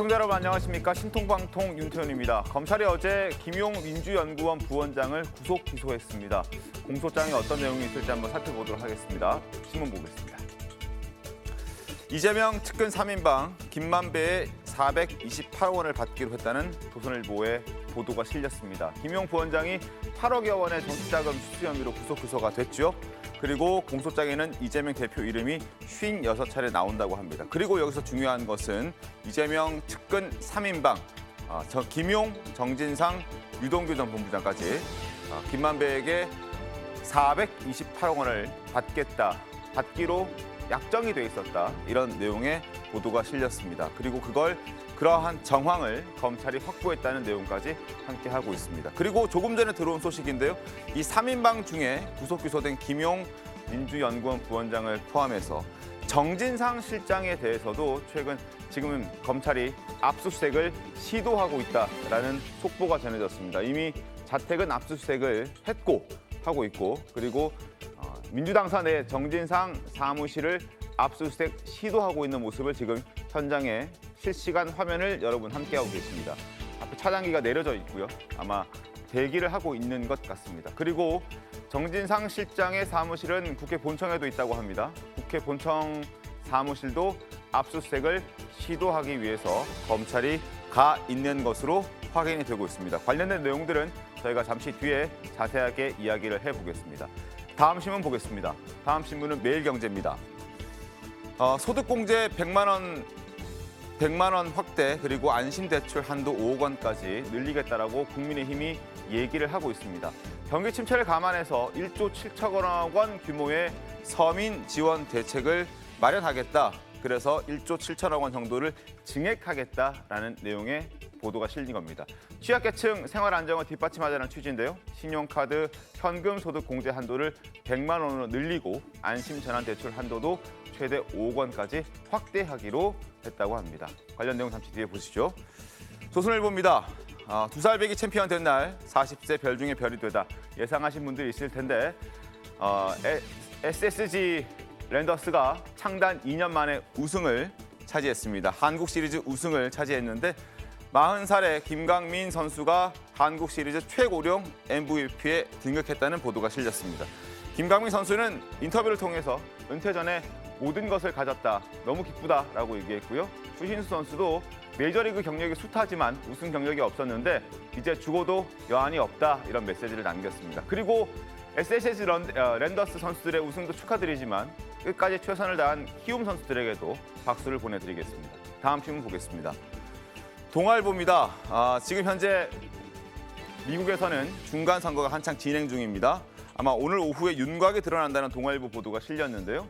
시청자 여러분 안녕하십니까. 신통방통 윤태현입니다. 검찰이 어제 김용 민주연구원 부원장을 구속 기소했습니다. 공소장에 어떤 내용이 있을지 한번 살펴보도록 하겠습니다. 신문 보겠습니다. 이재명 측근 3인방 김만배의 428억 원을 받기로 했다는 조선일보의 보도가 실렸습니다. 김용 부원장이 8억여 원의 정치자금 수수 혐의로 구속 기소가 됐죠. 그리고 공소장에는 이재명 대표 이름이 56차례 나온다고 합니다. 그리고 여기서 중요한 것은 이재명 측근 3인방 김용, 정진상, 유동규 전 본부장까지 김만배에게 428억 원을 받기로 약정이 돼 있었다. 이런 내용의 보도가 실렸습니다. 그리고 그러한 정황을 검찰이 확보했다는 내용까지 함께 하고 있습니다. 그리고 조금 전에 들어온 소식인데요. 이 3인방 중에 구속 기소된 김용 민주연구원 부원장을 포함해서 정진상 실장에 대해서도 지금 검찰이 압수수색을 시도하고 있다라는 속보가 전해졌습니다. 이미 자택은 압수수색을 하고 있고 그리고 민주당사 내 정진상 사무실을 압수수색 시도하고 있는 모습을 지금 현장의 실시간 화면을 여러분 함께하고 계십니다. 앞에 차단기가 내려져 있고요. 아마 대기를 하고 있는 것 같습니다. 그리고 정진상 실장의 사무실은 국회 본청에도 있다고 합니다. 국회 본청 사무실도 압수수색을 시도하기 위해서 검찰이 가 있는 것으로 확인이 되고 있습니다. 관련된 내용들은 저희가 잠시 뒤에 자세하게 이야기를 해보겠습니다. 다음 신문 보겠습니다. 다음 신문은 매일경제입니다. 소득공제 100만 원 확대 그리고 안심대출 한도 5억 원까지 늘리겠다라고 국민의힘이 얘기를 하고 있습니다. 경기 침체를 감안해서 1조 7천억 원 규모의 서민 지원 대책을 마련하겠다. 그래서 1조 7천억 원 정도를 증액하겠다라는 내용의 보도가 실린 겁니다. 취약계층 생활 안정을 뒷받침하자는 취지인데요. 신용카드 현금 소득 공제 한도를 100만 원으로 늘리고 안심 전환 대출 한도도 최대 5억 원까지 확대하기로 했다고 합니다. 관련 내용 잠시 뒤에 보시죠. 조선일보입니다. 2살 배기 챔피언 된 날 40세 별 중에 별이 되다 예상하신 분들이 있을 텐데 SSG 랜더스가 창단 2년 만에 우승을 차지했습니다. 한국 시리즈 우승을 차지했는데 40살의 김강민 선수가 한국 시리즈 최고령 MVP에 등극했다는 보도가 실렸습니다. 김강민 선수는 인터뷰를 통해서 은퇴 전에 모든 것을 가졌다, 너무 기쁘다라고 얘기했고요. 추신수 선수도 메이저리그 경력이 숱하지만 우승 경력이 없었는데 이제 죽어도 여한이 없다 이런 메시지를 남겼습니다. 그리고 SSG 랜더스 선수들의 우승도 축하드리지만 끝까지 최선을 다한 키움 선수들에게도 박수를 보내드리겠습니다. 다음 신문 보겠습니다. 동아일보입니다. 지금 현재 미국에서는 중간 선거가 한창 진행 중입니다. 아마 오늘 오후에 윤곽이 드러난다는 동아일보 보도가 실렸는데요.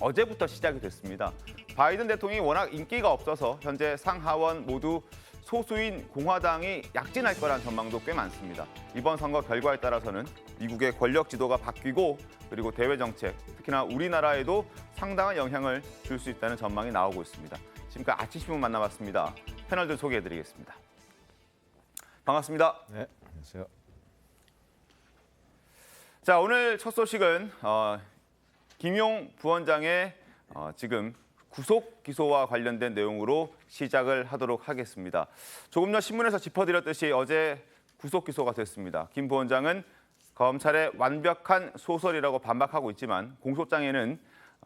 어제부터 시작이 됐습니다. 바이든 대통령이 워낙 인기가 없어서 현재 상하원 모두 소수인 공화당이 약진할 거란 전망도 꽤 많습니다. 이번 선거 결과에 따라서는 미국의 권력 지도가 바뀌고 그리고 대외 정책, 특히나 우리나라에도 상당한 영향을 줄 수 있다는 전망이 나오고 있습니다. 지금까지 아침 신문 만나봤습니다. 패널들 소개해드리겠습니다. 반갑습니다. 네, 안녕하세요. 자, 오늘 첫 소식은 김용 부원장의 지금 구속 기소와 관련된 내용으로 시작을 하도록 하겠습니다. 조금 전 신문에서 짚어드렸듯이 어제 구속 기소가 됐습니다. 김 부원장은 검찰의 완벽한 소설이라고 반박하고 있지만 공소장에는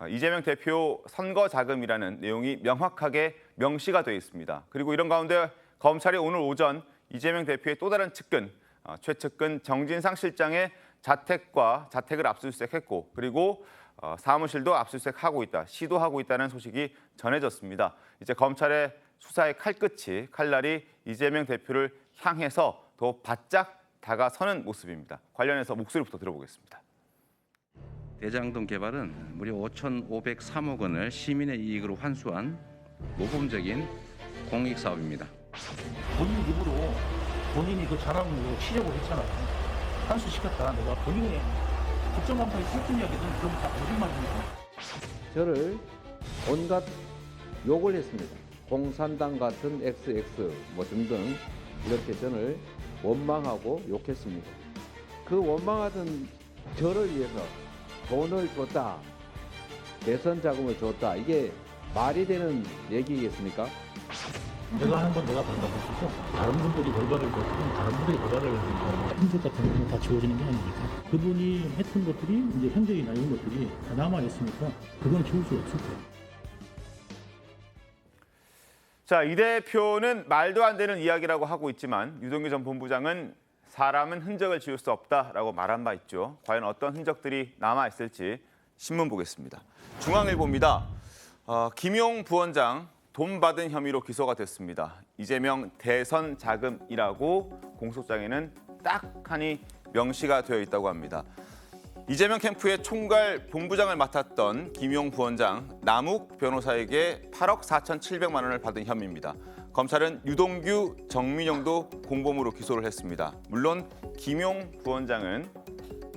이재명 대표 선거 자금이라는 내용이 명확하게 명시가 되어 있습니다. 그리고 이런 가운데 검찰이 오늘 오전 이재명 대표의 또 다른 측근, 최측근 정진상 실장의 자택을 압수수색했고 그리고 사무실도 압수수색하고 있다, 시도하고 있다는 소식이 전해졌습니다. 이제 검찰의 수사의 칼날이 이재명 대표를 향해서 더 바짝 다가서는 모습입니다. 관련해서 목소리부터 들어보겠습니다. 대장동 개발은 무려 5,503억 원을 시민의 이익으로 환수한 모범적인 공익 사업입니다. 본인 입으로 본인이 그 자랑으로 치려고 했잖아요. 환수시켰다. 내가 본인의 국정감사에 했던 이야기는 그럼 다 거짓말입니까? 저를 온갖 욕을 했습니다. 공산당 같은 XX 등등 이렇게 저를 원망하고 욕했습니다. 그 원망하던 저를 위해서 돈을 줬다, 대선 자금을 줬다, 이게 말이 되는 얘기겠습니까? 내가 하는 건 내가 받아볼 수 있고 다른 분들이 결과를 보시면 다른 분들이 결과를 보니까 흔적 같은 경우는 다 지워지는 게 아니니까 그분이 했던 것들이 이제 현적이나 이런 것들이 다 남아있으니까 그건 지울 수 없을 거예요. 자, 이 대표는 말도 안 되는 이야기라고 하고 있지만 유동규 전 본부장은 사람은 흔적을 지울 수 없다라고 말한 바 있죠. 과연 어떤 흔적들이 남아있을지 신문 보겠습니다. 중앙일보입니다. 김용 부원장 돈 받은 혐의로 기소가 됐습니다. 이재명 대선 자금이라고 공소장에는 딱 하니 명시가 되어 있다고 합니다. 이재명 캠프의 총괄 본부장을 맡았던 김용 부원장 남욱 변호사에게 8억 4,700만 원을 받은 혐의입니다. 검찰은 유동규, 정민영도 공범으로 기소를 했습니다. 물론 김용 부원장은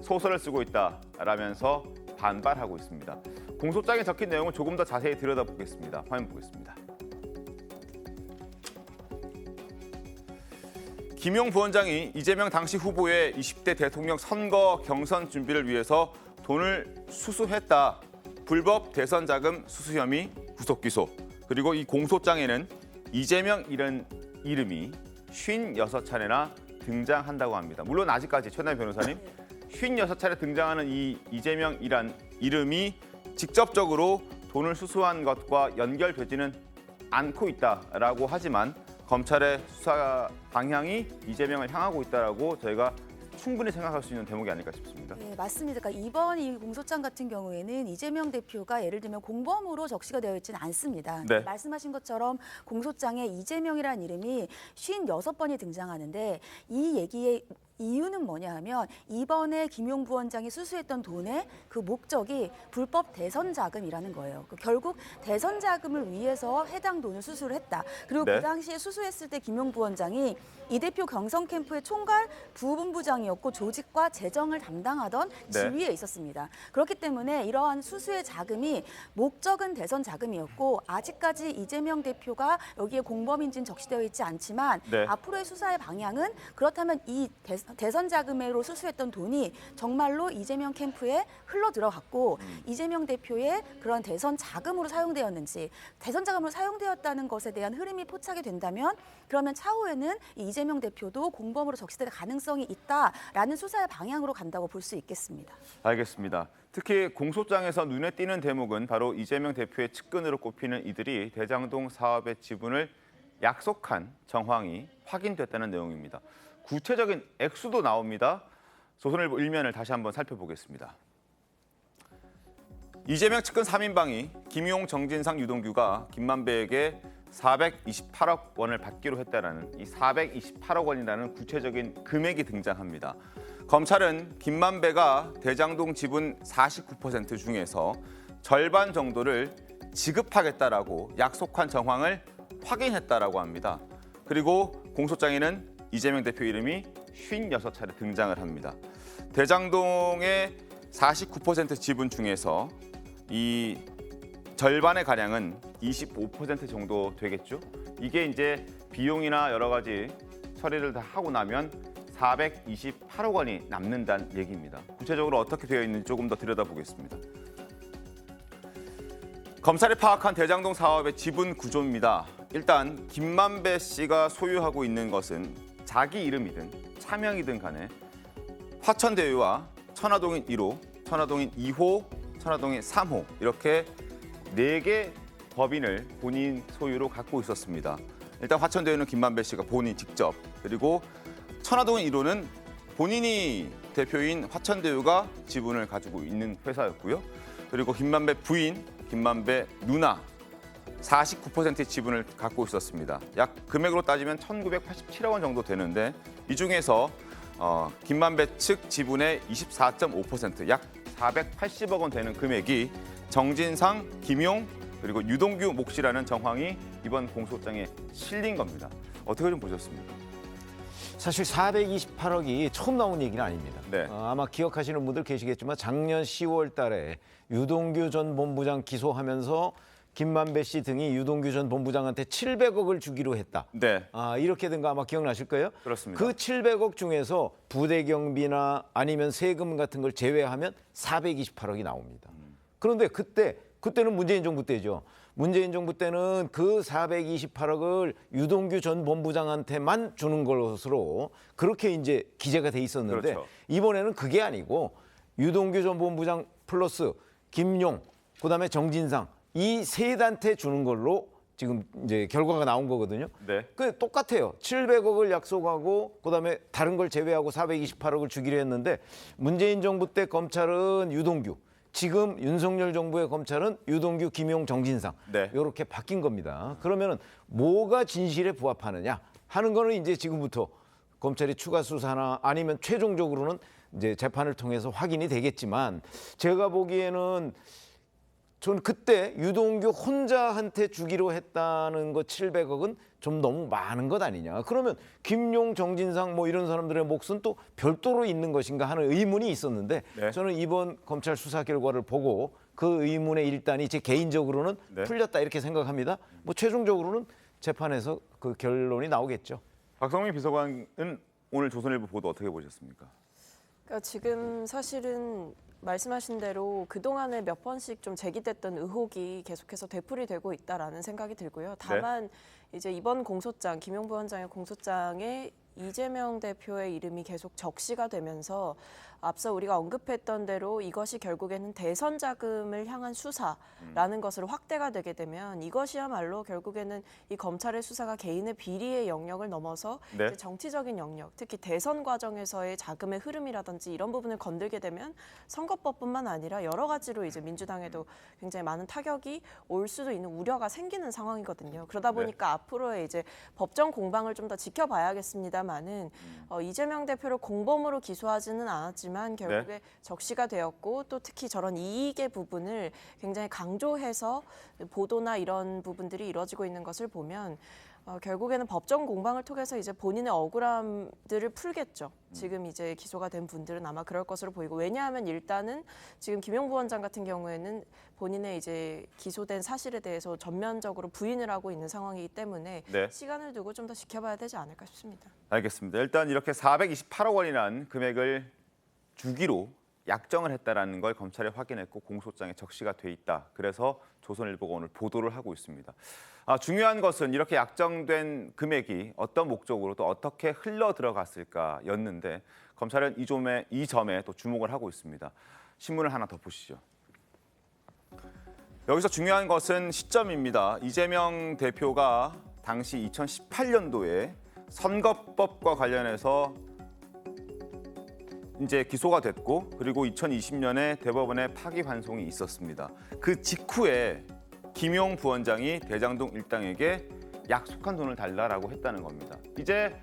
소설을 쓰고 있다라면서 반발하고 있습니다. 공소장에 적힌 내용을 조금 더 자세히 들여다보겠습니다. 화면 보겠습니다. 김용 부원장이 이재명 당시 후보의 20대 대통령 선거 경선 준비를 위해서 돈을 수수했다. 불법 대선 자금 수수 혐의 구속 기소. 그리고 이 공소장에는 이재명이라는 이름이 56차례나 등장한다고 합니다. 물론 아직까지 최나희 변호사님 56차례 등장하는 이 이재명이란 이름이 직접적으로 돈을 수수한 것과 연결되지는 않고 있다라고 하지만 검찰의 수사 방향이 이재명을 향하고 있다라고 저희가 충분히 생각할 수 있는 대목이 아닐까 싶습니다. 네, 맞습니다. 그러니까 이번 이 공소장 같은 경우에는 이재명 대표가 예를 들면 공범으로 적시가 되어 있지는 않습니다. 네. 말씀하신 것처럼 공소장에 이재명이라는 이름이 56번이 등장하는데 이 얘기의 이유는 뭐냐 하면 이번에 김용 부원장이 수수했던 돈의 그 목적이 불법 대선 자금이라는 거예요. 결국 대선 자금을 위해서 해당 돈을 수수를 했다. 그리고 네. 그 당시에 수수했을 때 김용 부원장이 이 대표 경선 캠프의 총괄 부본부장이었고 조직과 재정을 담당하던 네. 지위에 있었습니다. 그렇기 때문에 이러한 수수의 자금이 목적은 대선 자금이었고 아직까지 이재명 대표가 여기에 공범인지는 적시되어 있지 않지만 네. 앞으로의 수사의 방향은 그렇다면 이 대선 자금으로 수수했던 돈이 정말로 이재명 캠프에 흘러 들어갔고 이재명 대표의 그런 대선 자금으로 사용되었는지 대선 자금으로 사용되었다는 것에 대한 흐름이 포착이 된다면 그러면 차후에는 이 이재명 대표도 공범으로 적시될 가능성이 있다라는 수사의 방향으로 간다고 볼 수 있겠습니다. 알겠습니다. 특히 공소장에서 눈에 띄는 대목은 바로 이재명 대표의 측근으로 꼽히는 이들이 대장동 사업의 지분을 약속한 정황이 확인됐다는 내용입니다. 구체적인 액수도 나옵니다. 조선일보 일면을 다시 한번 살펴보겠습니다. 이재명 측근 3인방이 김용, 정진상, 유동규가 김만배에게 428억 원을 받기로 했다라는 이 428억 원이라는 구체적인 금액이 등장합니다. 검찰은 김만배가 대장동 지분 49% 중에서 절반 정도를 지급하겠다라고 약속한 정황을 확인했다라고 합니다. 그리고 공소장에는 이재명 대표 이름이 56차례 등장을 합니다. 대장동의 49% 지분 중에서 이 절반의 가량은 25% 정도 되겠죠. 이게 이제 비용이나 여러 가지 처리를 다 하고 나면 428억 원이 남는다는 얘기입니다. 구체적으로 어떻게 되어 있는지 조금 더 들여다보겠습니다. 검찰이 파악한 대장동 사업의 지분 구조입니다. 일단 김만배 씨가 소유하고 있는 것은 자기 이름이든 차명이든 간에 화천대유와 천화동인 1호, 천화동인 2호, 천화동인 3호 이렇게 4개 법인을 본인 소유로 갖고 있었습니다. 일단 화천대유는 김만배 씨가 본인 직접, 그리고 천화동인 1호는 본인이 대표인 화천대유가 지분을 가지고 있는 회사였고요. 그리고 김만배 부인, 김만배 누나 49%의 지분을 갖고 있었습니다. 약 금액으로 따지면 1,987억 원 정도 되는데 이 중에서 김만배 측 지분의 24.5%, 약 480억 원 되는 금액이 정진상, 김용, 그리고 유동규 몫이라는 정황이 이번 공소장에 실린 겁니다. 어떻게 좀 보셨습니까? 사실 428억이 처음 나온 얘기는 아닙니다. 네. 아마 기억하시는 분들 계시겠지만 작년 10월 달에 유동규 전 본부장 기소하면서 김만배 씨 등이 유동규 전 본부장한테 700억을 주기로 했다. 네, 이렇게 된 거 아마 기억나실 거예요. 그렇습니다. 그 700억 중에서 부대 경비나 아니면 세금 같은 걸 제외하면 428억이 나옵니다. 그런데 그때는 문재인 정부 때죠. 문재인 정부 때는 그 428억을 유동규 전 본부장한테만 주는 것으로 그렇게 이제 기재가 돼 있었는데 그렇죠. 이번에는 그게 아니고 유동규 전 본부장 플러스 김용, 그다음에 정진상 이 세 단테 주는 걸로 지금 이제 결과가 나온 거거든요. 네. 그 똑같아요. 700억을 약속하고 그다음에 다른 걸 제외하고 428억을 주기로 했는데 문재인 정부 때 검찰은 유동규, 지금 윤석열 정부의 검찰은 유동규, 김용, 정진상 네. 이렇게 바뀐 겁니다. 그러면은 뭐가 진실에 부합하느냐 하는 거는 이제 지금부터 검찰이 추가 수사나 아니면 최종적으로는 이제 재판을 통해서 확인이 되겠지만 제가 보기에는 전 그때 유동규 혼자한테 주기로 했다는 거 700억은 좀 너무 많은 것 아니냐. 그러면 김용, 정진상 뭐 이런 사람들의 몫은 또 별도로 있는 것인가 하는 의문이 있었는데 네. 저는 이번 검찰 수사 결과를 보고 그 의문의 일단이 제 개인적으로는 네. 풀렸다 이렇게 생각합니다. 뭐 최종적으로는 재판에서 그 결론이 나오겠죠. 박성민 비서관은 오늘 조선일보 보도 어떻게 보셨습니까? 그러니까 지금 사실은 말씀하신 대로 그동안에 몇 번씩 좀 제기됐던 의혹이 계속해서 되풀이되고 있다라는 생각이 들고요. 다만 이제 이번 공소장, 김용 부원장의 공소장에 이재명 대표의 이름이 계속 적시가 되면서 앞서 우리가 언급했던 대로 이것이 결국에는 대선 자금을 향한 수사라는 것으로 확대가 되게 되면 이것이야말로 결국에는 이 검찰의 수사가 개인의 비리의 영역을 넘어서 네. 이제 정치적인 영역, 특히 대선 과정에서의 자금의 흐름이라든지 이런 부분을 건들게 되면 선거법뿐만 아니라 여러 가지로 이제 민주당에도 굉장히 많은 타격이 올 수도 있는 우려가 생기는 상황이거든요. 그러다 보니까 앞으로의 이제 법정 공방을 좀 더 지켜봐야겠습니다만은 이재명 대표를 공범으로 기소하지는 않았지만 결국에 적시가 되었고 또 특히 저런 이익의 부분을 굉장히 강조해서 보도나 이런 부분들이 이루어지고 있는 것을 보면 결국에는 법정 공방을 통해서 이제 본인의 억울함들을 풀겠죠. 지금 이제 기소가 된 분들은 아마 그럴 것으로 보이고 왜냐하면 일단은 지금 김용 부원장 같은 경우에는 본인의 이제 기소된 사실에 대해서 전면적으로 부인을 하고 있는 상황이기 때문에 네. 시간을 두고 좀 더 지켜봐야 되지 않을까 싶습니다. 알겠습니다. 일단 이렇게 428억 원이라는 금액을 주기로 약정을 했다라는 걸 검찰에 확인했고 공소장에 적시가 돼 있다. 그래서 조선일보가 오늘 보도를 하고 있습니다. 중요한 것은 이렇게 약정된 금액이 어떤 목적으로 또 어떻게 흘러 들어갔을까였는데 검찰은 이 점에 또 주목을 하고 있습니다. 신문을 하나 더 보시죠. 여기서 중요한 것은 시점입니다. 이재명 대표가 당시 2018년도에 선거법과 관련해서 이제 기소가 됐고 그리고 2020년에 대법원에 파기환송이 있었습니다. 그 직후에 김용 부원장이 대장동 일당에게 약속한 돈을 달라라고 했다는 겁니다. 이제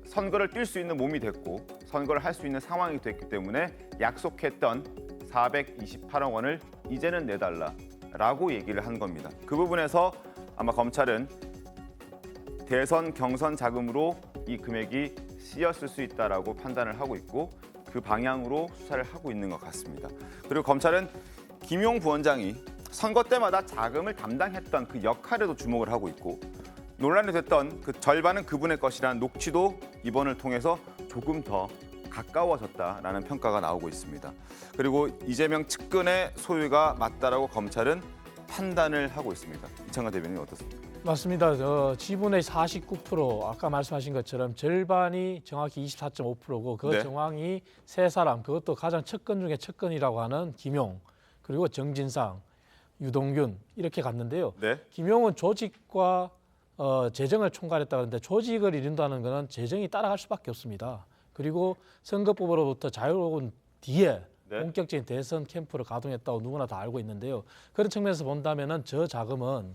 선거를 뛸 수 있는 몸이 됐고 선거를 할 수 있는 상황이 됐기 때문에 약속했던 428억 원을 이제는 내달라라고 얘기를 한 겁니다. 그 부분에서 아마 검찰은 대선 경선 자금으로 이 금액이 쓰였을 수 있다라고 판단을 하고 있고 그 방향으로 수사를 하고 있는 것 같습니다. 그리고 검찰은 김용 부원장이 선거 때마다 자금을 담당했던 그 역할에도 주목을 하고 있고 논란이 됐던 그 절반은 그분의 것이라는 녹취도 이번을 통해서 조금 더 가까워졌다라는 평가가 나오고 있습니다. 그리고 이재명 측근의 소유가 맞다라고 검찰은 판단을 하고 있습니다. 이창관 대변인 어떻습니까? 맞습니다. 지분의 49%, 아까 말씀하신 것처럼 절반이 정확히 24.5%고 그 네. 정황이 세 사람, 그것도 가장 측근 중에 측근이라고 하는 김용, 그리고 정진상, 유동균 이렇게 갔는데요. 네. 김용은 조직과 재정을 총괄했다고 하는데 조직을 이룬다는 것은 재정이 따라갈 수밖에 없습니다. 그리고 선거법으로부터 자유로운 뒤에 네. 본격적인 대선 캠프를 가동했다고 누구나 다 알고 있는데요. 그런 측면에서 본다면은 저 자금은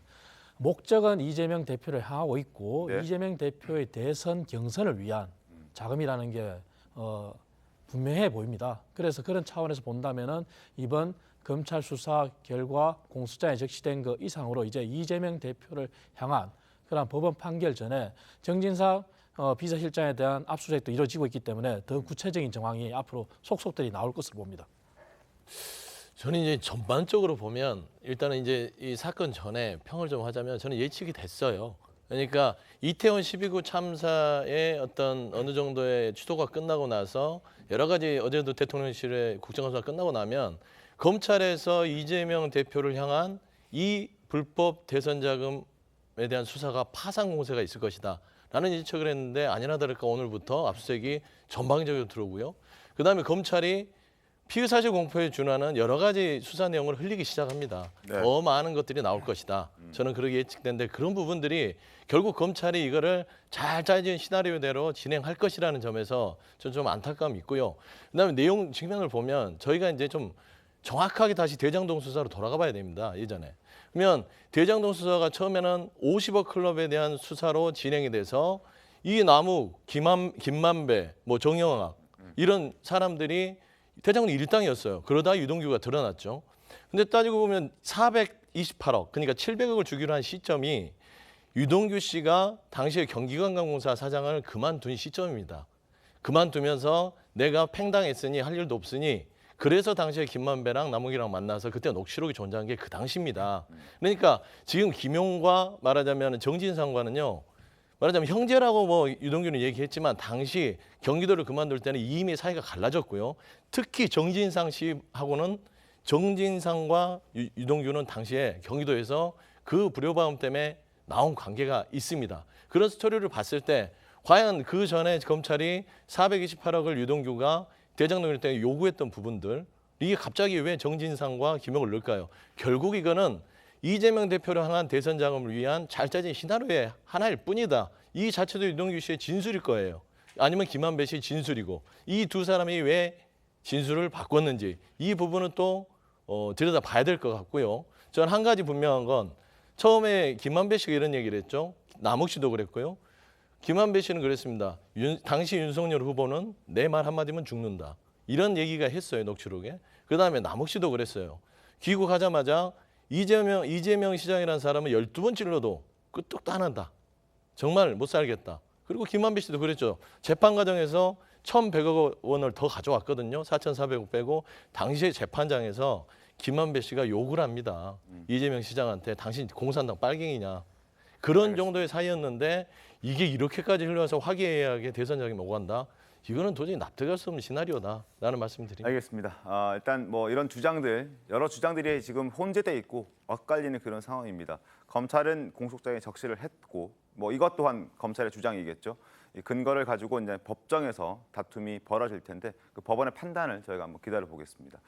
목적은 이재명 대표를 향하고 있고 네. 이재명 대표의 대선 경선을 위한 자금이라는 게 분명해 보입니다. 그래서 그런 차원에서 본다면은 이번 검찰 수사 결과 공소장에 적시된 것 이상으로 이제 이재명 대표를 향한 그런 법원 판결 전에 정진상 비서실장에 대한 압수수색도 이루어지고 있기 때문에 더 구체적인 정황이 앞으로 속속들이 나올 것으로 봅니다. 저는 이제 전반적으로 보면 일단은 이제 이 사건 전에 평을 좀 하자면 저는 예측이 됐어요. 그러니까 이태원 12구 참사의 어떤 어느 정도의 추도가 끝나고 나서 여러 가지 어제도 대통령실의 국정감사가 끝나고 나면 검찰에서 이재명 대표를 향한 이 불법 대선 자금에 대한 수사가 파상 공세가 있을 것이다. 라는 예측을 했는데 아니나 다를까 오늘부터 압수수색이 전방적으로 들어오고요. 그다음에 검찰이 피의사실 공표에 준하는 여러 가지 수사 내용을 흘리기 시작합니다. 네. 더 많은 것들이 나올 것이다. 저는 그렇게 예측되는데 그런 부분들이 결국 검찰이 이거를 잘 짜진 시나리오대로 진행할 것이라는 점에서 저는 좀 안타까움이 있고요. 그다음에 내용 측면을 보면 저희가 이제 좀 정확하게 다시 대장동 수사로 돌아가 봐야 됩니다. 예전에. 그러면 대장동 수사가 처음에는 50억 클럽에 대한 수사로 진행이 돼서 이 남욱, 김만배, 뭐 정영학 이런 사람들이 대장동 일당이었어요. 그러다 유동규가 드러났죠. 근데 따지고 보면 428억, 그러니까 700억을 주기로 한 시점이 유동규 씨가 당시에 경기관광공사 사장을 그만둔 시점입니다. 그만두면서 내가 팽당했으니 할 일도 없으니 그래서 당시에 김만배랑 남욱이랑 만나서 그때 녹취록이 존재한 게 그 당시입니다. 그러니까 지금 김용과 말하자면 정진상과는요. 말하자면 형제라고 뭐 유동규는 얘기했지만 당시 경기도를 그만둘 때는 이미 사이가 갈라졌고요. 특히 정진상 씨하고는 정진상과 유동규는 당시에 경기도에서 그 불효바움 때문에 나온 관계가 있습니다. 그런 스토리를 봤을 때 과연 그 전에 검찰이 428억을 유동규가 대장동 일 때 요구했던 부분들 이게 갑자기 왜 정진상과 김용을 넣을까요? 결국 이거는 이재명 대표를 향한 대선 자금을 위한 잘 짜진 시나리오의 하나일 뿐이다. 이 자체도 유동규 씨의 진술일 거예요. 아니면 김만배 씨의 진술이고 이 두 사람이 왜 진술을 바꿨는지 이 부분은 또 들여다 봐야 될 것 같고요. 저는 한 가지 분명한 건 처음에 김만배 씨가 이런 얘기를 했죠. 남욱 씨도 그랬고요. 김만배 씨는 그랬습니다. 당시 윤석열 후보는 내 말 한마디면 죽는다. 이런 얘기가 했어요. 녹취록에. 그다음에 남욱 씨도 그랬어요. 귀국하자마자 이재명 시장이라는 사람은 12번 찔러도 끄떡도 안 한다. 정말 못 살겠다. 그리고 김만배 씨도 그랬죠. 재판 과정에서 1,100억 원을 더 가져왔거든요. 4,400억 빼고 당시에 재판장에서 김만배 씨가 욕을 합니다. 이재명 시장한테 당신 공산당 빨갱이냐. 그런 정도의 사이였는데 이게 이렇게까지 흘러서 화기애애하게 대선 자금이 오간다. 이거는 도저히 납득할 수 없는 시나리오다라는 말씀드립니다. 알겠습니다. 일단 뭐 이런 주장들, 여러 주장들이 지금 혼재돼 있고 엇갈리는 그런 상황입니다. 검찰은 공소장에 적시를 했고, 뭐 이것 또한 검찰의 주장이겠죠. 이 근거를 가지고 이제 법정에서 다툼이 벌어질 텐데 그 법원의 판단을 저희가 한번 기다려 보겠습니다.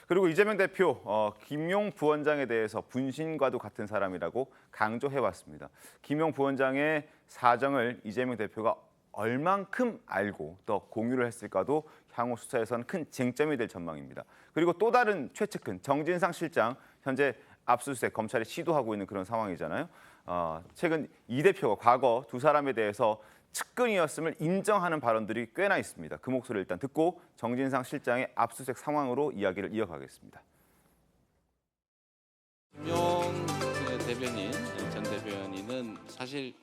그리고 이재명 대표, 김용 부원장에 대해서 분신과도 같은 사람이라고 강조해 왔습니다. 김용 부원장의 사정을 이재명 대표가 얼만큼 알고 또 공유를 했을까도 향후 수사에선 큰 쟁점이 될 전망입니다. 그리고 또 다른 최측근 정진상 실장 현재 압수수색 검찰이 시도하고 있는 그런 상황이잖아요. 최근 이 대표가 과거 두 사람에 대해서 측근이었음을 인정하는 발언들이 꽤나 있습니다. 그 목소리를 일단 듣고 정진상 실장의 압수수색 상황으로 이야기를 이어가겠습니다. 김용 대변인, 전 대변인은 사실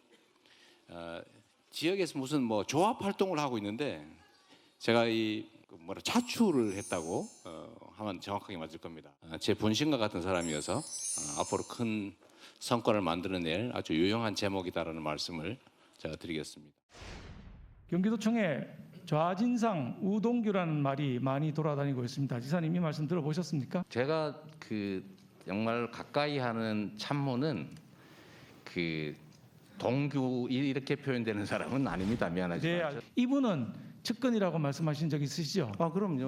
지역에서 무슨 뭐 조합 활동을 하고 있는데 제가 이 자출을 했다고 하면 정확하게 맞을 겁니다. 제 분신과 같은 사람이어서 앞으로 큰 성과를 만들어낼 아주 유용한 제목이다라는 말씀을 제가 드리겠습니다. 경기도청에 좌진상 우동규라는 말이 많이 돌아다니고 있습니다. 지사님 이 말씀 들어보셨습니까? 제가 정말 가까이 하는 참모는 동규 이렇게 표현되는 사람은 아닙니다. 미안하지만. 네, 이분은 측근이라고 말씀하신 적 있으시죠? 그럼요.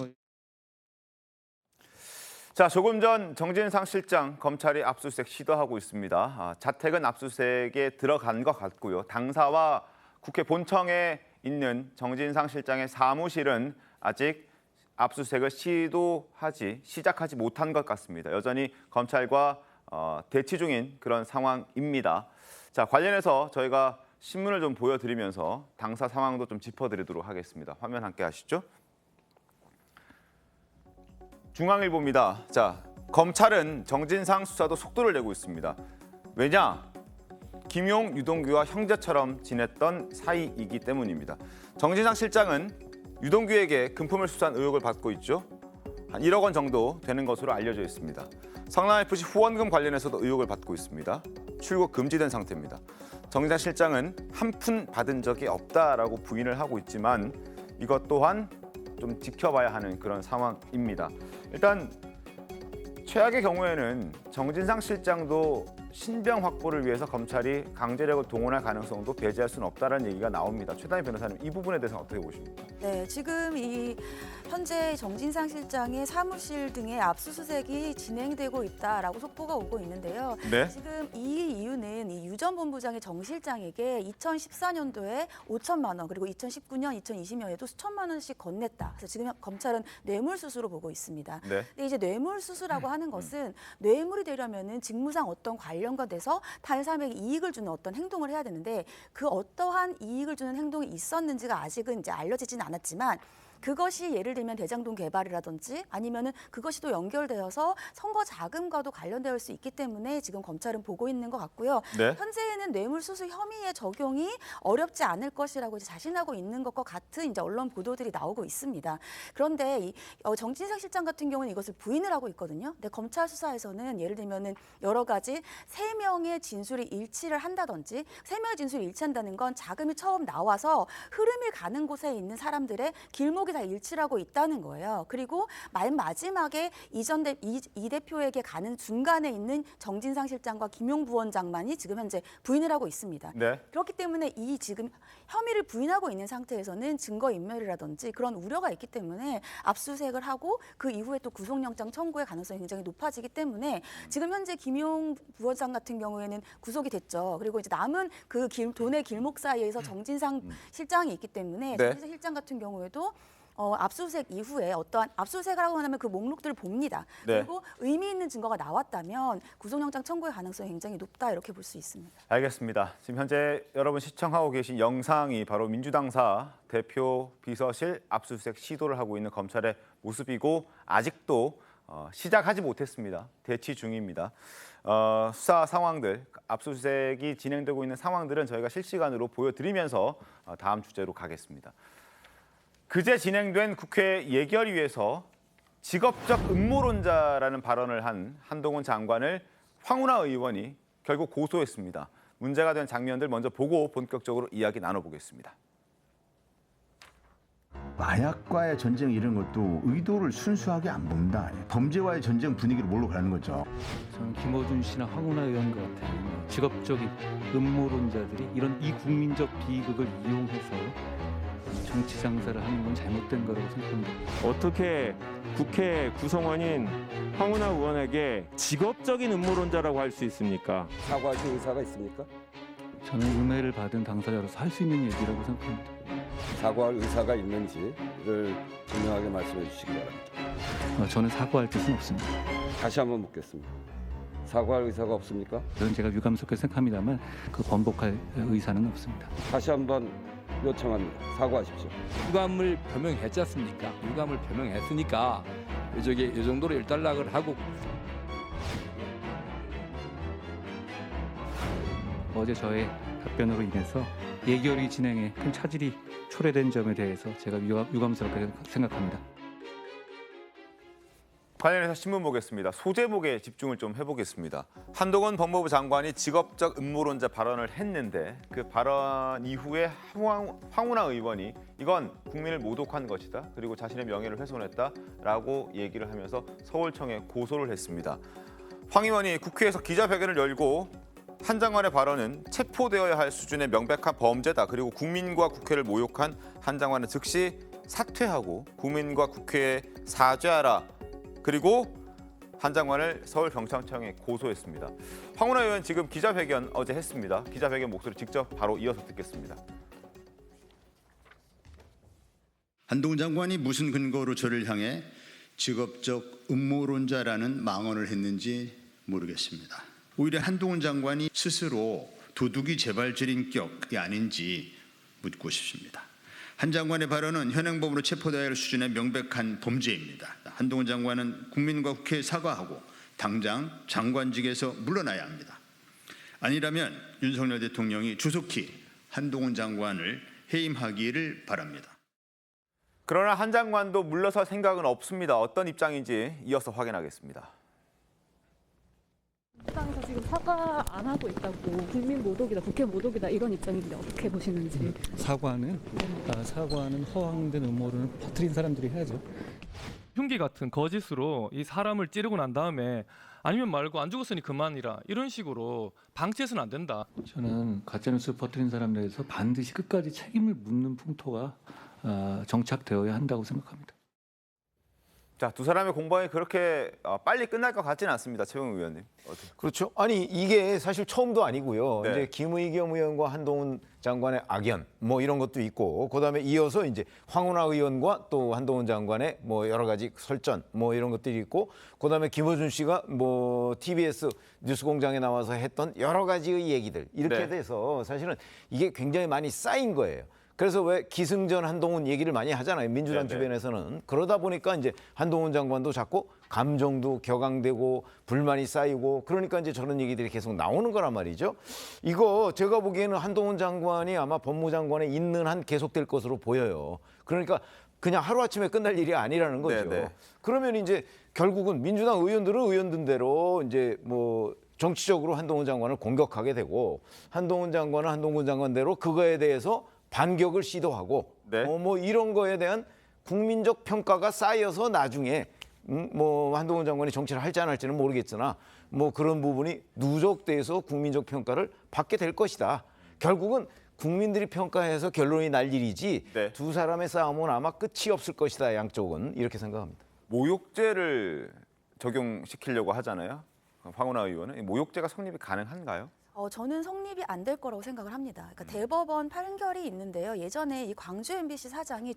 자, 조금 전 정진상 실장 검찰이 압수수색 시도하고 있습니다. 자택은 압수수색에 들어간 것 같고요. 당사와 국회 본청에 있는 정진상 실장의 사무실은 아직 압수수색을 시작하지 못한 것 같습니다. 여전히 검찰과 대치 중인 그런 상황입니다. 자, 관련해서 저희가 신문을 좀 보여드리면서 당사 상황도 좀 짚어드리도록 하겠습니다. 화면 함께 하시죠. 중앙일보입니다. 자, 검찰은 정진상 수사도 속도를 내고 있습니다. 왜냐? 김용, 유동규와 형제처럼 지냈던 사이이기 때문입니다. 정진상 실장은 유동규에게 금품을 수수한 의혹을 받고 있죠. 한 1억 원 정도 되는 것으로 알려져 있습니다. 성남FC 후원금 관련해서도 의혹을 받고 있습니다. 출국 금지된 상태입니다. 정진상 실장은 한 푼 받은 적이 없다라고 부인을 하고 있지만 이것 또한 좀 지켜봐야 하는 그런 상황입니다. 일단 최악의 경우에는 정진상 실장도 신병 확보를 위해서 검찰이 강제력을 동원할 가능성도 배제할 수는 없다는 얘기가 나옵니다. 최단희 변호사님, 이 부분에 대해서 어떻게 보십니까? 네, 지금 이 현재 정진상 실장의 사무실 등의 압수수색이 진행되고 있다라고 속보가 오고 있는데요. 네. 지금 이 이유는 이 유 전 본부장이 정 실장에게 2014년도에 5천만 원 그리고 2019년, 2020년에도 수천만 원씩 건넸다. 그래서 지금 검찰은 뇌물수수로 보고 있습니다. 네. 근데 이제 뇌물수수라고 하는 것은 뇌물이 되려면은 직무상 어떤 관련과 돼서 다른 사람에게 이익을 주는 어떤 행동을 해야 되는데 그 어떠한 이익을 주는 행동이 있었는지가 아직은 이제 알려지진 않았지만 그것이 예를 들면 대장동 개발이라든지 아니면은 그것이 또 연결되어서 선거 자금과도 관련될 수 있기 때문에 지금 검찰은 보고 있는 것 같고요. 네. 현재는 뇌물수수 혐의의 적용이 어렵지 않을 것이라고 이제 자신하고 있는 것과 같은 이제 언론 보도들이 나오고 있습니다. 그런데 이 정진상 실장 같은 경우는 이것을 부인을 하고 있거든요. 근데 검찰 수사에서는 예를 들면은 여러 가지 3명의 진술이 일치를 한다든지 3명의 진술이 일치한다는 건 자금이 처음 나와서 흐름이 가는 곳에 있는 사람들의 길목이 다 일치하고 있다는 거예요. 그리고 맨 마지막에 이 대표에게 가는 중간에 있는 정진상 실장과 김용 부원장만이 지금 현재 부인을 하고 있습니다. 네. 그렇기 때문에 이 지금 혐의를 부인하고 있는 상태에서는 증거인멸이라든지 그런 우려가 있기 때문에 압수수색을 하고 그 이후에 또 구속영장 청구의 가능성이 굉장히 높아지기 때문에 지금 현재 김용 부원장 같은 경우에는 구속이 됐죠. 그리고 이제 남은 그 돈의 길목 사이에서 정진상 실장이 있기 때문에 네. 정진상 실장 같은 경우에도 압수수색 이후에 어떠한 압수수색을 하고 나면 그 목록들을 봅니다. 네. 그리고 의미 있는 증거가 나왔다면 구속영장 청구의 가능성이 굉장히 높다 이렇게 볼 수 있습니다. 알겠습니다. 지금 현재 여러분 시청하고 계신 영상이 바로 민주당사 대표 비서실 압수수색 시도를 하고 있는 검찰의 모습이고 아직도 시작하지 못했습니다. 대치 중입니다. 수사 상황들, 압수수색이 진행되고 있는 상황들은 저희가 실시간으로 보여드리면서 다음 주제로 가겠습니다. 그제 진행된 국회 예결위에서 직업적 음모론자라는 발언을 한 한동훈 장관을 황운하 의원이 결국 고소했습니다. 문제가 된 장면들 먼저 보고 본격적으로 이야기 나눠보겠습니다. 마약과의 전쟁 이런 것도 의도를 순수하게 안 봅니다. 범죄와의 전쟁 분위기로 몰로 가는 거죠. 저는 김어준 씨나 황운하 의원 같은 직업적인 음모론자들이 이런 이국민적 비극을 이용해서 정치 장사를 하는 건 잘못된 거라고 생각합니다. 어떻게 국회 구성원인 황운하 의원에게 직업적인 음모론자라고 할 수 있습니까? 사과하실 의사가 있습니까? 저는 은혜를 받은 당사자로서 할 수 있는 얘기라고 생각합니다. 사과할 의사가 있는지를 분명하게 말씀해 주시기 바랍니다. 저는 사과할 뜻은 없습니다. 다시 한번 묻겠습니다. 사과할 의사가 없습니까? 저는 제가 유감스럽게 생각합니다만 그 번복할 의사는 없습니다. 다시 한번 요청합니다. 사과하십시오. 유감을 표명했지 않습니까? 유감을 표명했으니까 이 정도로 일단락을 하고 어제 저의 답변으로 인해서 예결위 진행에 큰 차질이 초래된 점에 대해서 제가 유감스럽게 생각합니다. 관련해서 신문 보겠습니다. 소제목에 집중을 좀 해보겠습니다. 한동훈 법무부 장관이 직업적 음모론자 발언을 했는데 그 발언 이후에 황운하 의원이 이건 국민을 모독한 것이다. 그리고 자신의 명예를 훼손했다라고 얘기를 하면서 서울청에 고소를 했습니다. 황 의원이 국회에서 기자회견을 열고 한 장관의 발언은 체포되어야 할 수준의 명백한 범죄다. 그리고 국민과 국회를 모욕한 한 장관은 즉시 사퇴하고 국민과 국회에 사죄하라. 그리고 한 장관을 서울경찰청에 고소했습니다. 황운하 의원 지금 기자회견 어제 했습니다. 기자회견 목소리 직접 바로 이어서 듣겠습니다. 한동훈 장관이 무슨 근거로 저를 향해 직업적 음모론자라는 망언을 했는지 모르겠습니다. 오히려 한동훈 장관이 스스로 도둑이 재발절인 격이 아닌지 묻고 싶습니다. 한 장관의 발언은 현행범으로 체포되어야 할 수준의 명백한 범죄입니다. 한동훈 장관은 국민과 국회에 사과하고 당장 장관직에서 물러나야 합니다. 아니라면 윤석열 대통령이 조속히 한동훈 장관을 해임하기를 바랍니다. 그러나 한 장관도 물러설 생각은 없습니다. 어떤 입장인지 이어서 확인하겠습니다. 당에서 지금 사과 안 하고 있다고 국민 모독이다, 국회 모독이다 이런 입장인데 어떻게 보시는지. 사과는 허황된 음모론을 퍼뜨린 사람들이 해야죠. 흉기 같은 거짓으로 이 사람을 찌르고 난 다음에 아니면 말고 안 죽었으니 그만이라 이런 식으로 방치해서는 안 된다. 저는 가짜뉴스 퍼뜨린 사람에 대해서 반드시 끝까지 책임을 묻는 풍토가 정착되어야 한다고 생각합니다. 자, 두 사람의 공방이 그렇게 빨리 끝날 것 같지는 않습니다. 최병욱 의원님. 어떻게? 그렇죠. 아니 이게 사실 처음도 아니고요. 네. 이제 김의겸 의원과 한동훈 장관의 악연 뭐 이런 것도 있고, 그다음에 이어서 이제 황운하 의원과 또 한동훈 장관의 뭐 여러 가지 설전 뭐 이런 것들이 있고, 그다음에 김어준 씨가 뭐 TBS 뉴스공장에 나와서 했던 여러 가지의 얘기들 이렇게 네. 돼서 사실은 이게 굉장히 많이 쌓인 거예요. 그래서 왜 기승전 한동훈 얘기를 많이 하잖아요. 민주당 네네. 주변에서는. 그러다 보니까 이제 한동훈 장관도 자꾸 감정도 격앙되고 불만이 쌓이고, 그러니까 이제 저런 얘기들이 계속 나오는 거란 말이죠. 이거 제가 보기에는 한동훈 장관이 아마 법무장관에 있는 한 계속될 것으로 보여요. 그러니까 그냥 하루아침에 끝날 일이 아니라는 거죠. 네네. 그러면 이제 결국은 민주당 의원들은 의원들대로 이제 뭐 정치적으로 한동훈 장관을 공격하게 되고, 한동훈 장관은 한동훈 장관대로 그거에 대해서 반격을 시도하고, 네. 뭐 이런 거에 대한 국민적 평가가 쌓여서 나중에 뭐 한동훈 장관이 정치를 할지 안 할지는 모르겠으나 뭐 그런 부분이 누적돼서 국민적 평가를 받게 될 것이다. 결국은 국민들이 평가해서 결론이 날 일이지 네. 두 사람의 싸움은 아마 끝이 없을 것이다. 양쪽은 이렇게 생각합니다. 모욕죄를 적용시키려고 하잖아요. 황운하 의원은 모욕죄가 성립이 가능한가요? 저는 성립이 안 될 거라고 생각을 합니다. 그러니까 대법원 판결이 있는데요. 예전에 이 광주 MBC 사장이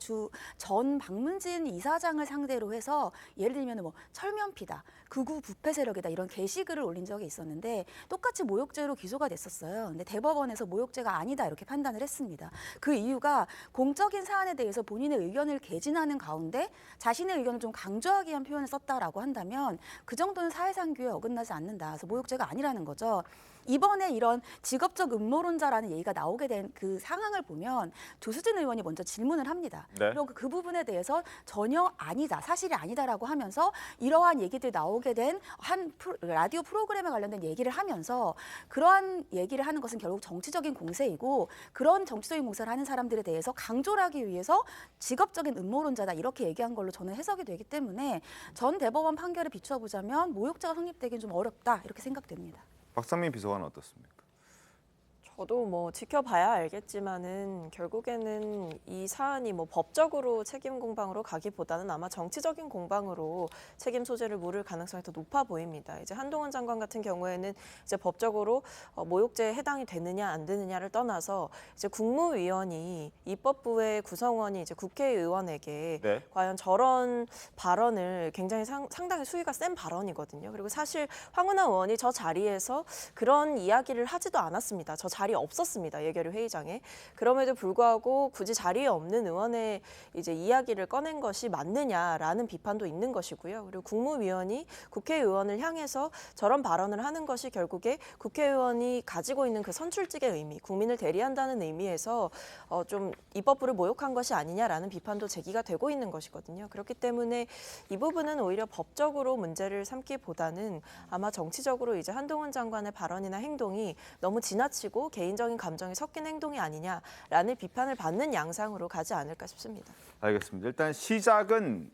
전 박문진 이사장을 상대로 해서 예를 들면 뭐 철면피다, 극우 부패 세력이다 이런 게시글을 올린 적이 있었는데 똑같이 모욕죄로 기소가 됐었어요. 근데 대법원에서 모욕죄가 아니다 이렇게 판단을 했습니다. 그 이유가 공적인 사안에 대해서 본인의 의견을 개진하는 가운데 자신의 의견을 좀 강조하기 위한 표현을 썼다라고 한다면 그 정도는 사회상규에 어긋나지 않는다. 그래서 모욕죄가 아니라는 거죠. 이번에 이런 직업적 음모론자라는 얘기가 나오게 된 그 상황을 보면 조수진 의원이 먼저 질문을 합니다. 네. 그리고 그 부분에 대해서 전혀 아니다, 사실이 아니다라고 하면서 이러한 얘기들이 나오게 된 한 라디오 프로그램에 관련된 얘기를 하면서 그러한 얘기를 하는 것은 결국 정치적인 공세이고, 그런 정치적인 공세를 하는 사람들에 대해서 강조를 하기 위해서 직업적인 음모론자다 이렇게 얘기한 걸로 저는 해석이 되기 때문에 전 대법원 판결에 비추어보자면 모욕죄가 성립되기는 좀 어렵다 이렇게 생각됩니다. 박상민 비서관은 어떻습니까? 저도 뭐 지켜봐야 알겠지만은 결국에는 이 사안이 뭐 법적으로 책임 공방으로 가기보다는 아마 정치적인 공방으로 책임 소재를 물을 가능성이 더 높아 보입니다. 이제 한동훈 장관 같은 경우에는 이제 법적으로 모욕죄에 해당이 되느냐 안 되느냐를 떠나서 이제 국무위원이 입법부의 구성원이 이제 국회의원에게 네. 과연 저런 발언을 굉장히 상당히 수위가 센 발언이거든요. 그리고 사실 황운하 의원이 저 자리에서 그런 이야기를 하지도 않았습니다. 저 자리에 없었습니다. 예결위 회의장에. 그럼에도 불구하고 굳이 자리에 없는 의원의 이제 이야기를 꺼낸 것이 맞느냐라는 비판도 있는 것이고요. 그리고 국무위원이 국회의원을 향해서 저런 발언을 하는 것이 결국에 국회의원이 가지고 있는 그 선출직의 의미, 국민을 대리한다는 의미에서 좀 입법부를 모욕한 것이 아니냐라는 비판도 제기가 되고 있는 것이거든요. 그렇기 때문에 이 부분은 오히려 법적으로 문제를 삼기보다는 아마 정치적으로 이제 한동훈 장관의 발언이나 행동이 너무 지나치고 개인적인 감정이 섞인 행동이 아니냐라는 비판을 받는 양상으로 가지 않을까 싶습니다. 알겠습니다. 일단 시작은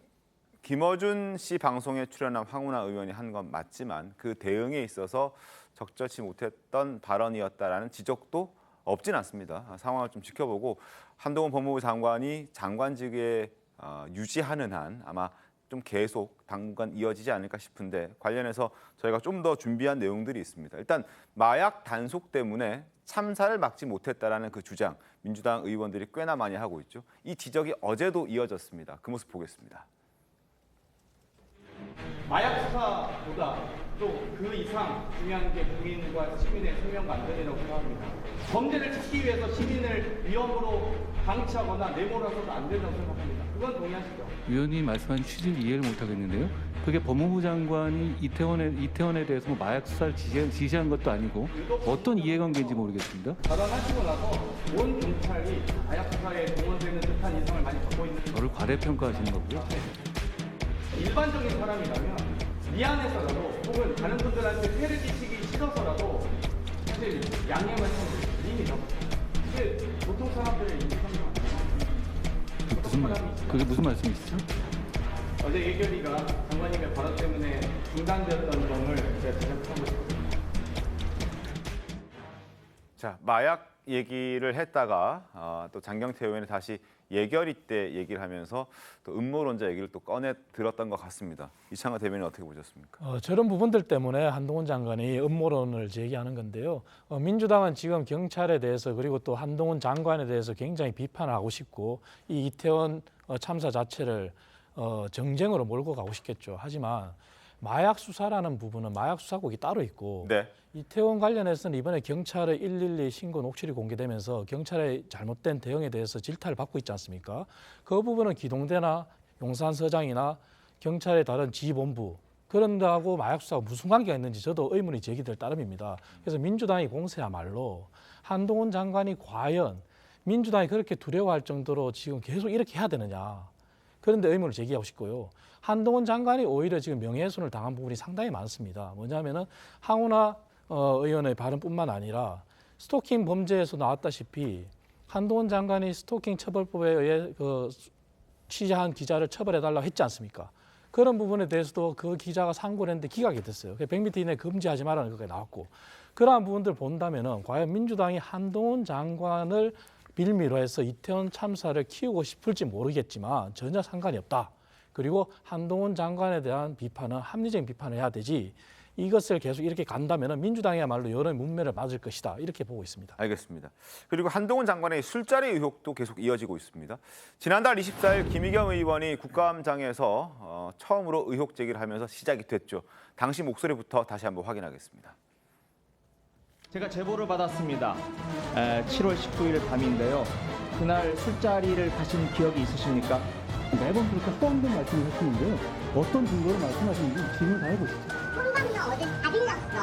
김어준 씨 방송에 출연한 황운하 의원이 한 건 맞지만 그 대응에 있어서 적절치 못했던 발언이었다라는 지적도 없진 않습니다. 상황을 좀 지켜보고 한동훈 법무부 장관이 장관직에 유지하는 한 아마 좀 계속 당분간 이어지지 않을까 싶은데, 관련해서 저희가 좀 더 준비한 내용들이 있습니다. 일단 마약 단속 때문에 참사를 막지 못했다라는 그 주장, 민주당 의원들이 꽤나 많이 하고 있죠. 이 지적이 어제도 이어졌습니다. 그 모습 보겠습니다. 마약 수사보다 또 그 이상 중요한 게 국민과 시민의 생명과 안전이라고 생각합니다. 범죄를 찾기 위해서 시민을 위험으로 방치하거나 내몰아서도 안 된다고 생각합니다. 그건 동의하시죠? 위원이 말씀하신 취지를 이해를 못하겠는데요. 그게 법무부 장관이 이태원에 대해서 뭐 마약 수사를 지시한 것도 아니고 어떤 이해관계인지 모르겠습니다. 발언하시고 나서 온 경찰이 마약 수사에 동원되는 듯한 인상을 많이 갖고 있는. 저를 과대평가하시는 거고요. 일반적인 사람이라면 미안해서라도 혹은 다른 분들한테 폐를 끼치기 싫어서라도 사실 양해만 하는 일이죠. 근데 보통 사람들의 그게 무슨 말씀이시죠? 어제 예결위가 장관님의 발언 때문에 중단되었던 점을 제가 지적하고 싶습니다. 자, 마약 얘기를 했다가 또 장경태 의원이 다시 예결위 때 얘기를 하면서 또 음모론자 얘기를 또 꺼내 들었던 것 같습니다. 이창화 대변인 어떻게 보셨습니까? 저런 부분들 때문에 한동훈 장관이 음모론을 제기하는 건데요. 민주당은 지금 경찰에 대해서 그리고 또 한동훈 장관에 대해서 굉장히 비판을 하고 싶고 이 이태원 참사 자체를 정쟁으로 몰고 가고 싶겠죠. 하지만 마약 수사라는 부분은 마약 수사국이 따로 있고 네. 이태원 관련해서는 이번에 경찰의 112 신고 녹취이 공개되면서 경찰의 잘못된 대응에 대해서 질타를 받고 있지 않습니까? 그 부분은 기동대나 용산서장이나 경찰의 다른 지휘본부 그런 데하고 마약 수사가 무슨 관계가 있는지 저도 의문이 제기될 따름입니다. 그래서 민주당이 공세야말로 한동훈 장관이 과연 민주당이 그렇게 두려워할 정도로 지금 계속 이렇게 해야 되느냐. 그런데 의문을 제기하고 싶고요. 한동훈 장관이 오히려 지금 명예훼손을 당한 부분이 상당히 많습니다. 뭐냐면은 황운하 의원의 발언뿐만 아니라 스토킹 범죄에서 나왔다시피 한동훈 장관이 스토킹 처벌법에 의해 취재한 기자를 처벌해달라고 했지 않습니까? 그런 부분에 대해서도 그 기자가 상고를 했는데 기각이 됐어요. 100m 이내 금지하지 말라는 것이 나왔고 그러한 부분들을 본다면은 과연 민주당이 한동훈 장관을 빌미로 해서 이태원 참사를 키우고 싶을지 모르겠지만 전혀 상관이 없다. 그리고 한동훈 장관에 대한 비판은 합리적인 비판을 해야 되지 이것을 계속 이렇게 간다면 민주당이야말로 여러 문매를 맞을 것이다. 이렇게 보고 있습니다. 알겠습니다. 그리고 한동훈 장관의 술자리 의혹도 계속 이어지고 있습니다. 지난달 24일 김의겸 의원이 국감장에서 처음으로 의혹 제기를 하면서 시작이 됐죠. 당시 목소리부터 다시 한번 확인하겠습니다. 제가 제보를 받았습니다. 7월 19일 밤인데요. 그날 술자리를 가신 기억이 있으십니까? 매번 그렇게 뻥된 말씀을 하시는데 어떤 근거로 말씀하시는지 질문 다 해보시죠. 홍남이는 어제 다 빌렸어.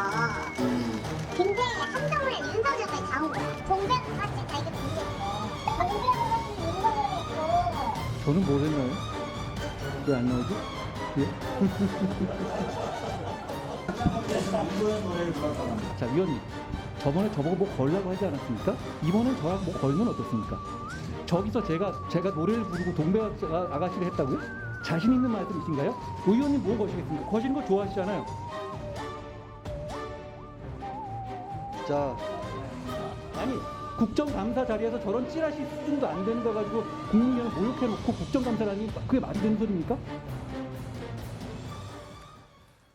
근데 한동훈의 윤석열까지 다 온 거야. 공백을 같이 다 이게 빌렸어. 공백을 같이 윤석열이 있고. 저는 뭘 했나요? 왜 안 나오지? 예? 자, 위원님. 저번에 저보고 뭐 걸라고 하지 않았습니까? 이번엔 저랑 뭐 걸면 어떻습니까? 저기서 제가 노래를 부르고 동배 아가씨를 했다고요? 자신 있는 말씀이신가요? 의원님 뭐 거시겠습니까? 거시는 거 좋아하시잖아요. 자, 아니 국정감사 자리에서 저런 찌라시 수준도 안 되는 거 가지고 국민의힘을 모욕해놓고 국정감사라니 그게 말이 되는 소리입니까?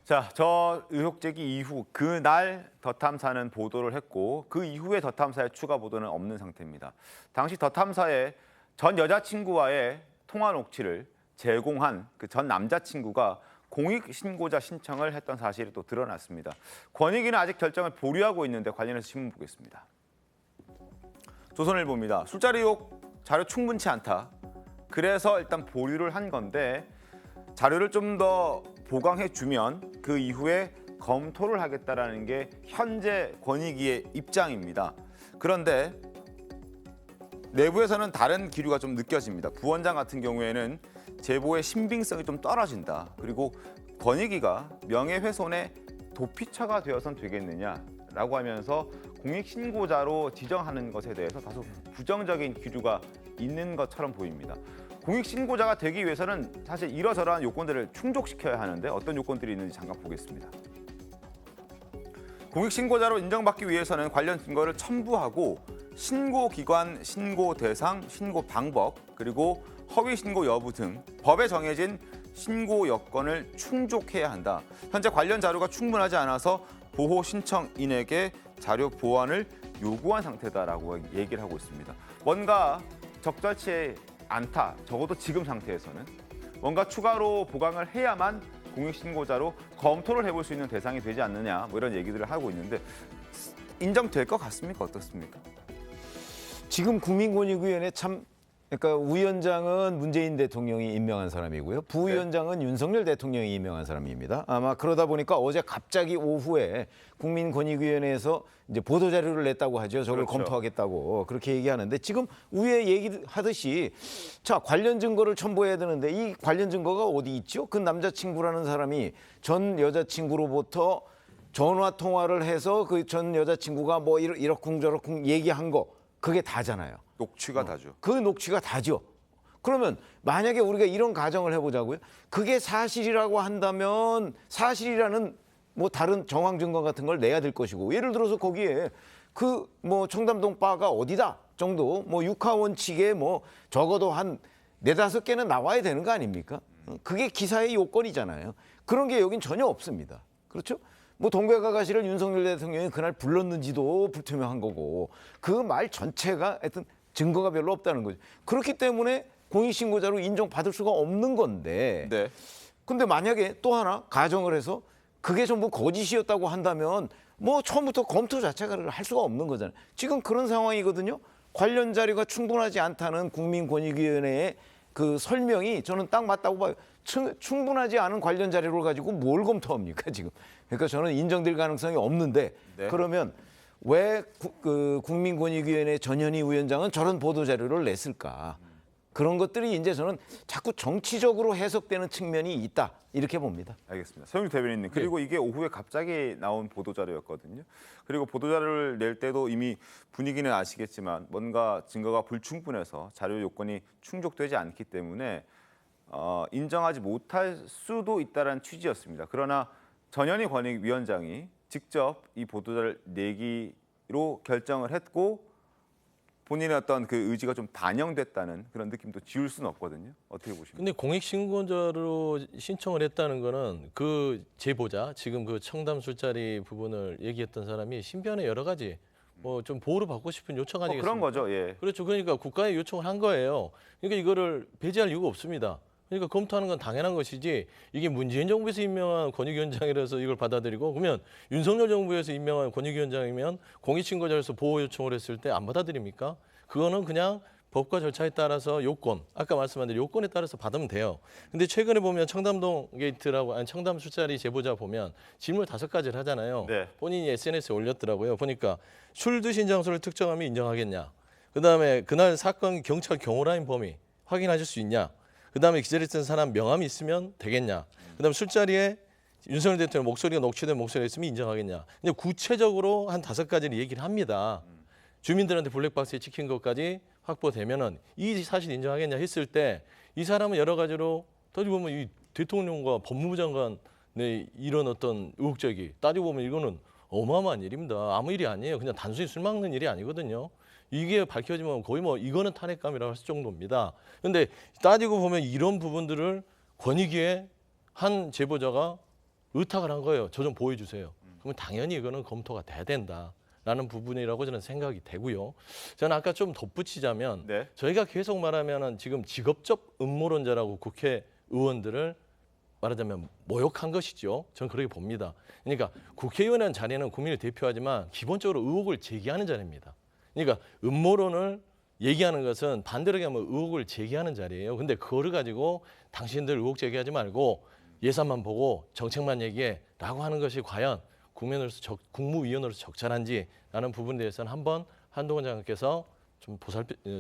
자, 저 의혹 제기 이후 그날 더 탐사는 보도를 했고 그 이후에 더 탐사의 추가 보도는 없는 상태입니다. 당시 더 탐사의 전 여자친구와의 통화 녹취를 제공한 그 전 남자친구가 공익 신고자 신청을 했던 사실이 또 드러났습니다. 권익위는 아직 결정을 보류하고 있는데 관련해서 신문 보겠습니다. 조선일보입니다. 술자리 의혹 자료 충분치 않다. 그래서 일단 보류를 한 건데 자료를 좀 더 보강해 주면 그 이후에 검토를 하겠다라는 게 현재 권익위의 입장입니다. 그런데 내부에서는 다른 기류가 좀 느껴집니다. 부원장 같은 경우에는 제보의 신빙성이 좀 떨어진다. 그리고 권익위가 명예훼손의 도피처가 되어선 되겠느냐라고 하면서 공익신고자로 지정하는 것에 대해서 다소 부정적인 기류가 있는 것처럼 보입니다. 공익신고자가 되기 위해서는 사실 이러저러한 요건들을 충족시켜야 하는데 어떤 요건들이 있는지 잠깐 보겠습니다. 공익신고자로 인정받기 위해서는 관련 증거를 첨부하고 신고기관, 신고대상, 신고방법, 그리고 허위신고 여부 등 법에 정해진 신고 여건을 충족해야 한다. 현재 관련 자료가 충분하지 않아서 보호 신청인에게 자료 보완을 요구한 상태다라고 얘기를 하고 있습니다. 뭔가 적절치 않다. 적어도 지금 상태에서는 뭔가 추가로 보강을 해야만 공익신고자로 검토를 해볼 수 있는 대상이 되지 않느냐 뭐 이런 얘기들을 하고 있는데 인정될 것 같습니까? 어떻습니까? 지금 국민권익위원회 그러니까 위원장은 문재인 대통령이 임명한 사람이고요. 부위원장은 윤석열 대통령이 임명한 사람입니다. 아마 그러다 보니까 어제 갑자기 오후에 국민권익위원회에서 이제 보도 자료를 냈다고 하죠. 저걸 그렇죠. 검토하겠다고 그렇게 얘기하는데 지금 위에 얘기하듯이 자 관련 증거를 첨부해야 되는데 이 관련 증거가 어디 있죠? 그 남자친구라는 사람이 전 여자친구로부터 전화 통화를 해서 그 전 여자친구가 뭐 이러쿵저러쿵 얘기한 거 그게 다잖아요. 녹취가 다죠. 그 녹취가 다죠. 그러면 만약에 우리가 이런 가정을 해보자고요. 그게 사실이라고 한다면 사실이라는 뭐 다른 정황 증거 같은 걸 내야 될 것이고, 예를 들어서 거기에 그 뭐 청담동 바가 어디다 정도 뭐 육하원칙에 뭐 적어도 한 4-5개는 나와야 되는 거 아닙니까? 그게 기사의 요건이잖아요. 그런 게 여긴 전혀 없습니다. 그렇죠? 뭐 동백아가씨를 윤석열 대통령이 그날 불렀는지도 불투명한 거고, 그 말 전체가 하여튼 증거가 별로 없다는 거죠. 그렇기 때문에 공익신고자로 인정받을 수가 없는 건데, 네. 근데 만약에 또 하나 가정을 해서 그게 전부 거짓이었다고 한다면 뭐 처음부터 검토 자체를 할 수가 없는 거잖아요. 지금 그런 상황이거든요. 관련 자료가 충분하지 않다는 국민권익위원회의 그 설명이 저는 딱 맞다고 봐요. 충분하지 않은 관련 자료를 가지고 뭘 검토합니까 지금? 그러니까 저는 인정될 가능성이 없는데, 네. 그러면 왜 그 국민권익위원회 전현희 위원장은 저런 보도 자료를 냈을까? 그런 것들이 이제 저는 자꾸 정치적으로 해석되는 측면이 있다, 이렇게 봅니다. 알겠습니다. 서영주 대변인님, 그리고 이게 오후에 갑자기 나온 보도자료였거든요. 그리고 보도자료를 낼 때도 이미 분위기는 아시겠지만 뭔가 증거가 불충분해서 자료 요건이 충족되지 않기 때문에 인정하지 못할 수도 있다는 취지였습니다. 그러나 전현희 권익위원장이 직접 이 보도자료를 내기로 결정을 했고, 본인의 어떤 그 의지가 좀 반영됐다는 그런 느낌도 지울 수는 없거든요. 어떻게 보십니까? 근데 공익신고자로 신청을 했다는 거는 그 제보자, 지금 그 청담 술자리 부분을 얘기했던 사람이 신변의 여러 가지 뭐 좀 보호를 받고 싶은 요청 아니겠습니까? 그런 거죠. 예. 그렇죠. 그러니까 국가에 요청을 한 거예요. 그러니까 이거를 배제할 이유가 없습니다. 그러니까 검토하는 건 당연한 것이지, 이게 문재인 정부에서 임명한 권익위원장이라서 이걸 받아들이고, 그러면 윤석열 정부에서 임명한 권익위원장이면 공익신고자로서 보호 요청을 했을 때 안 받아들입니까? 그거는 그냥 법과 절차에 따라서 요건, 아까 말씀한 대로 요건에 따라서 받으면 돼요. 근데 최근에 보면 청담동 게이트라고, 아니 청담 술자리 제보자 보면 질문 5가지를 하잖아요. 네. 본인이 SNS에 올렸더라고요. 보니까 술 드신 장소를 특정하면 인정하겠냐? 그다음에 그날 사건 경찰 경호라인 범위 확인하실 수 있냐? 그다음에 기절했던 사람 명함이 있으면 되겠냐? 그다음에 술자리에 윤석열 대통령 목소리가 녹취된 목소리가 있으면 인정하겠냐? 근데 구체적으로 한 5가지를 얘기를 합니다. 주민들한테 블랙박스에 찍힌 것까지 확보되면은 이 사실 인정하겠냐 했을 때, 이 사람은 여러 가지로 따지고 보면 이 대통령과 법무부 장관의 이런 어떤 의혹적이 따지고 보면 이거는 어마어마한 일입니다. 아무 일이 아니에요. 그냥 단순히 술 먹는 일이 아니거든요. 이게 밝혀지면 거의 뭐 이거는 탄핵감이라고 할 정도입니다. 그런데 따지고 보면 이런 부분들을 권익위에 한 제보자가 의탁을 한 거예요. 저 좀 보여주세요. 그러면 당연히 이거는 검토가 돼야 된다라는 부분이라고 저는 생각이 되고요. 저는 아까 좀 덧붙이자면, 네. 저희가 계속 말하면은 지금 직업적 음모론자라고 국회의원들을 말하자면 모욕한 것이죠. 저는 그렇게 봅니다. 그러니까 국회의원이라는 자리는 국민을 대표하지만 기본적으로 의혹을 제기하는 자리입니다. 그러니까 음모론을 얘기하는 것은 반대로 얘기하면 의혹을 제기하는 자리예요. 근데 그거를 가지고 당신들 의혹 제기하지 말고 예산만 보고 정책만 얘기해라고 하는 것이 과연 국무위원으로서 적절한지라는 부분에 대해서는 한번 한동훈 장관께서 좀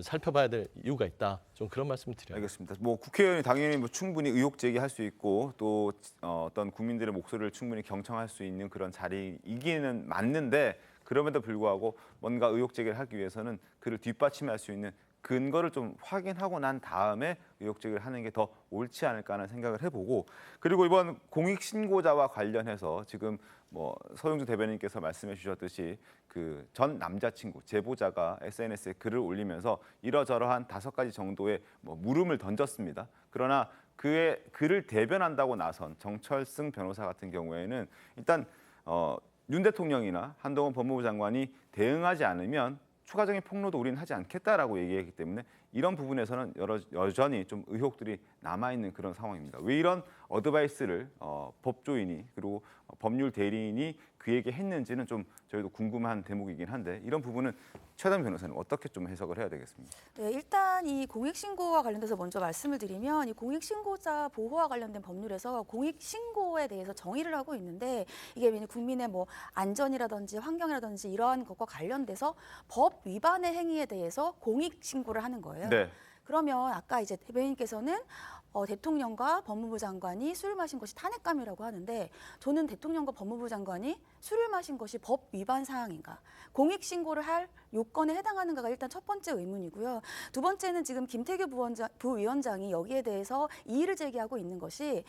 살펴봐야 될 이유가 있다. 좀 그런 말씀을 드려요. 알겠습니다. 뭐 국회의원이 당연히 뭐 충분히 의혹 제기할 수 있고 또 어떤 국민들의 목소리를 충분히 경청할 수 있는 그런 자리이기는 맞는데, 그럼에도 불구하고 뭔가 의혹 제기를 하기 위해서는 그를 뒷받침할 수 있는 근거를 좀 확인하고 난 다음에 의혹 제기를 하는 게 더 옳지 않을까 하는 생각을 해보고, 그리고 이번 공익신고자와 관련해서 지금 뭐 서영주 대변인께서 말씀해 주셨듯이 그 전 남자친구 제보자가 SNS에 글을 올리면서 이러저러한 5가지 정도의 뭐 물음을 던졌습니다. 그러나 그의 글을 대변한다고 나선 정철승 변호사 같은 경우에는 일단 윤 대통령이나 한동훈 법무부 장관이 대응하지 않으면 추가적인 폭로도 우리는 하지 않겠다라고 얘기했기 때문에 이런 부분에서는 여전히 좀 의혹들이 남아있는 그런 상황입니다. 왜 이런 어드바이스를 법조인이 그리고 법률 대리인이 그에게 했는지는 좀 저희도 궁금한 대목이긴 한데, 이런 부분은 최담 변호사님 어떻게 좀 해석을 해야 되겠습니까? 네, 일단 이 공익신고와 관련돼서 먼저 말씀을 드리면, 이 공익신고자 보호와 관련된 법률에서 공익신고에 대해서 정의를 하고 있는데, 이게 국민의 뭐 안전이라든지 환경이라든지 이러한 것과 관련돼서 법 위반의 행위에 대해서 공익신고를 하는 거예요. 네. 그러면 아까 이제 대변인께서는 대통령과 법무부 장관이 술을 마신 것이 탄핵감이라고 하는데, 저는 대통령과 법무부 장관이 술을 마신 것이 법 위반 사항인가, 공익신고를 할 요건에 해당하는가가 일단 첫 번째 의문이고요. 두 번째는 지금 김태규 부위원장이 여기에 대해서 이의를 제기하고 있는 것이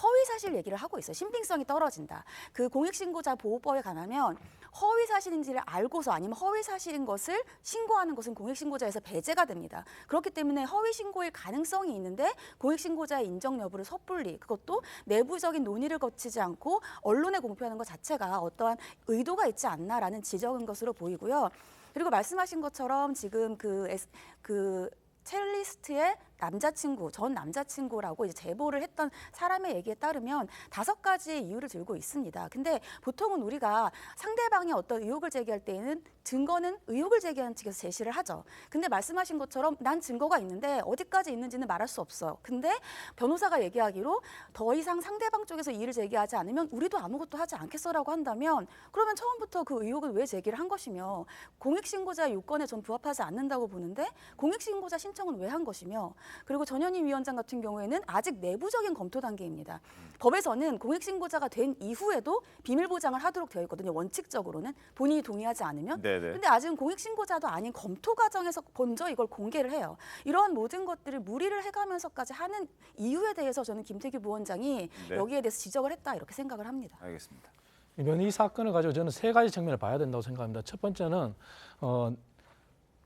허위 사실 얘기를 하고 있어요. 신빙성이 떨어진다. 그 공익신고자 보호법에 관하면 허위 사실인지를 알고서 아니면 허위 사실인 것을 신고하는 것은 공익신고자에서 배제가 됩니다. 그렇기 때문에 허위 신고일 가능성이 있는데 공익신고자의 인정 여부를 섣불리 그것도 내부적인 논의를 거치지 않고 언론에 공표하는 것 자체가 어떠한 의도가 있지 않나라는 지적인 것으로 보이고요. 그리고 말씀하신 것처럼 지금 그 첼리스트의 남자친구, 전 남자친구라고 이제 제보를 했던 사람의 얘기에 따르면 5가지의 이유를 들고 있습니다. 근데 보통은 우리가 상대방이 어떤 의혹을 제기할 때에는 증거는 의혹을 제기하는 측에서 제시를 하죠. 근데 말씀하신 것처럼 난 증거가 있는데 어디까지 있는지는 말할 수 없어요. 근데 변호사가 얘기하기로 더 이상 상대방 쪽에서 이의를 제기하지 않으면 우리도 아무것도 하지 않겠어라고 한다면 그러면 처음부터 그 의혹을 왜 제기를 한 것이며 공익신고자의 요건에 전 부합하지 않는다고 보는데 공익신고자 신청은 왜 한 것이며 그리고 전현희 위원장 같은 경우에는 아직 내부적인 검토 단계입니다. 법에서는 공익신고자가 된 이후에도 비밀 보장을 하도록 되어 있거든요. 원칙적으로는 본인이 동의하지 않으면. 그런데 아직은 공익신고자도 아닌 검토 과정에서 먼저 이걸 공개를 해요. 이러한 모든 것들을 무리를 해가면서까지 하는 이유에 대해서 저는 김태규 부원장이 여기에 대해서 지적을 했다 이렇게 생각을 합니다. 알겠습니다. 이 사건을 가지고 저는 3가지 측면을 봐야 된다고 생각합니다. 첫 번째는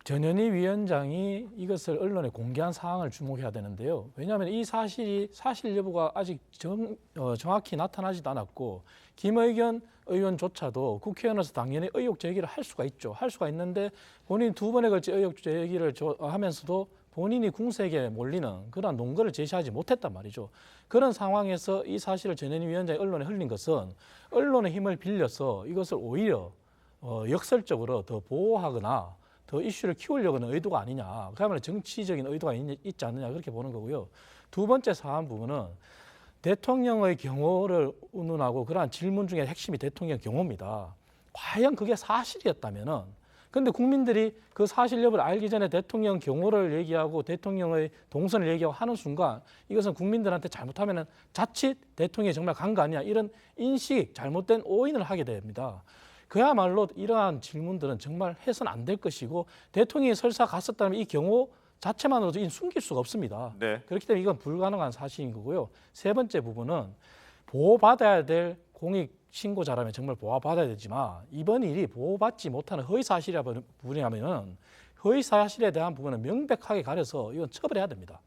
전현희 위원장이 이것을 언론에 공개한 사항을 주목해야 되는데요. 왜냐하면 이 사실 여부가 아직 정확히 나타나지도 않았고 김의겸 의원조차도 국회의원으로서 당연히 의혹 제기를 할 수가 있죠. 할 수가 있는데 본인 2번에 걸쳐 의혹 제기를 하면서도 본인이 궁색에 몰리는 그런 논거를 제시하지 못했단 말이죠. 그런 상황에서 이 사실을 전현희 위원장이 언론에 흘린 것은 언론의 힘을 빌려서 이것을 오히려 역설적으로 더 보호하거나 더 이슈를 키우려고 하는 의도가 아니냐. 그야말로 정치적인 의도가 있지 않느냐 그렇게 보는 거고요. 두 번째 사안 부분은 대통령의 경호를 운운하고 그러한 질문 중에 핵심이 대통령 경호입니다. 과연 그게 사실이었다면은 근데 국민들이 그 사실 여부를 알기 전에 대통령 경호를 얘기하고 대통령의 동선을 얘기하고 하는 순간 이것은 국민들한테 잘못하면은 자칫 대통령이 정말 간 거 아니야 이런 인식, 잘못된 오인을 하게 됩니다. 그야말로 이러한 질문들은 정말 해서는 안 될 것이고 대통령이 설사 갔었다면 이 경호 자체만으로도 숨길 수가 없습니다. 그렇기 때문에 이건 불가능한 사실인 거고요. 세 번째 부분은 보호받아야 될 공익신고자라면 정말 보호받아야 되지만 이번 일이 보호받지 못하는 허위사실이라는 부분이라면 허위사실에 대한 부분은 명백하게 가려서 이건 처벌해야 됩니다.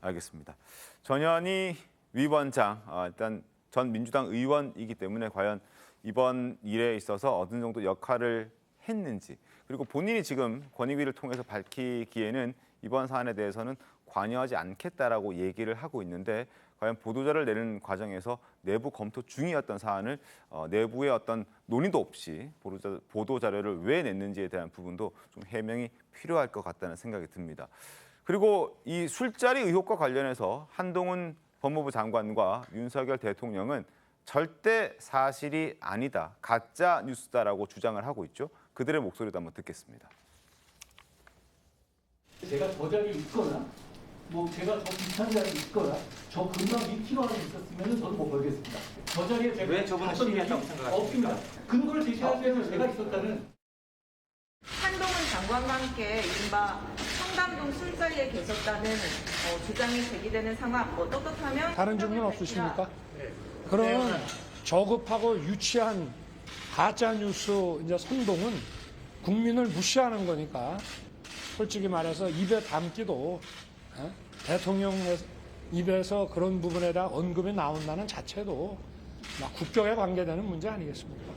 알겠습니다. 전현희 위원장, 일단 전 민주당 의원이기 때문에 과연 이번 일에 있어서 어느 정도 역할을 했는지 그리고 본인이 지금 권익위를 통해서 밝히기에는 이번 사안에 대해서는 관여하지 않겠다라고 얘기를 하고 있는데 과연 보도자를 내는 과정에서 내부 검토 중이었던 사안을 내부의 어떤 논의도 없이 보도자료를 왜 냈는지에 대한 부분도 좀 해명이 필요할 것 같다는 생각이 듭니다. 그리고 이 술자리 의혹과 관련해서 한동훈 법무부 장관과 윤석열 대통령은 절대 사실이 아니다, 가짜 뉴스다라고 주장을 하고 있죠. 그들의 목소리도 한번 듣겠습니다. 제가 저 자리에 있거나 뭐 제가 저 비슷한 자리에 있거나 저 금방 밑으로 하는 있었으면 저는 못 걸겠습니다. 저 자리에 제가 왜 저분은 시민이었다고 생각하십니까? 없습니다. 근거를 제시하기 위해서 제가 있었다는 한동훈 장관과 함께 이른바 청담동 술자리에 계셨다는 주장이 제기되는 상황 떳떳하면 다른 질문 없으십니까? 그런 저급하고 유치한 가짜 뉴스 이제 선동은 국민을 무시하는 거니까 솔직히 말해서 입에 담기도 대통령 입에서 그런 부분에 대한 언급이 나온다는 자체도 국격에 관계되는 문제 아니겠습니까?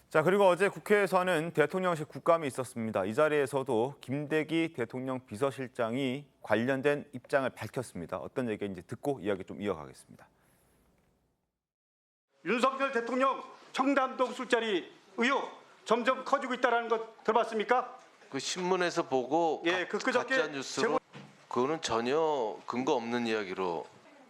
자, 그리고 어제 국회에서는 대통령실 국감이 있었습니다. 이 자리에서도 김대기 대통령 비서실장이 관련된 입장을 밝혔습니다. 어떤 얘기인지 듣고 이야기 좀 이어가겠습니다. 윤석열 대통령 청담동 술자리 의혹 점점 커지고 있다는 것 들어봤습니까? 그 신문에서 보고 가짜 뉴스 그거는 전혀 근거 없는 이야기로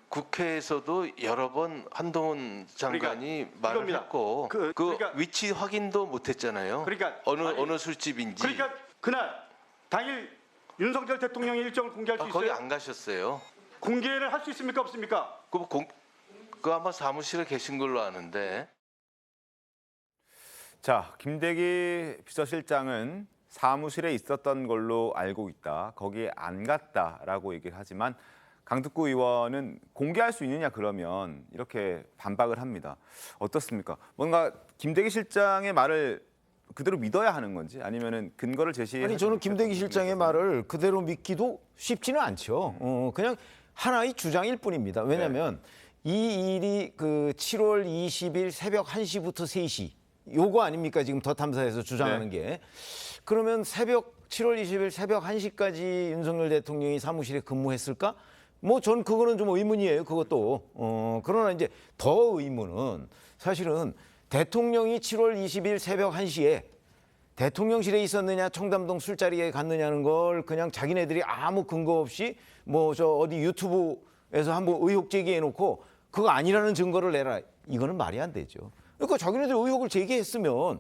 국회에서도 여러 번 한동훈 장관이 말을 했고 그러니까 위치 확인도 못했잖아요. 그러니까 어느 술집인지. 그러니까 그날 당일 윤석열 대통령의 일정을 공개할 수 있어요? 거기 안 가셨어요. 공개를 할 수 있습니까 없습니까? 그 아마 사무실에 계신 걸로 아는데. 자, 김대기 비서실장은 사무실에 있었던 걸로 알고 있다. 거기에 안 갔다라고 얘기를 하지만 강특구 의원은 공개할 수 있느냐 그러면 이렇게 반박을 합니다. 어떻습니까? 뭔가 김대기 실장의 말을 그대로 믿어야 하는 건지 아니면은 근거를 제시해. 아니 저는 김대기 실장의 말을 그대로 믿기도 쉽지는 않죠. 그냥 하나의 주장일 뿐입니다. 왜냐하면 이 일이 그 7월 20일 새벽 1시부터 3시 요거 아닙니까? 지금 더 탐사에서 주장하는 게. 그러면 7월 20일 새벽 1시까지 윤석열 대통령이 사무실에 근무했을까? 뭐 전 그거는 좀 의문이에요. 그것도. 그러나 이제 더 의문은 사실은 대통령이 7월 20일 새벽 1시에 대통령실에 있었느냐 청담동 술자리에 갔느냐는 걸 그냥 자기네들이 아무 근거 없이 뭐 저 어디 유튜브에서 한번 의혹 제기해놓고 그거 아니라는 증거를 내라. 이거는 말이 안 되죠. 그러니까 자기네들 의혹을 제기했으면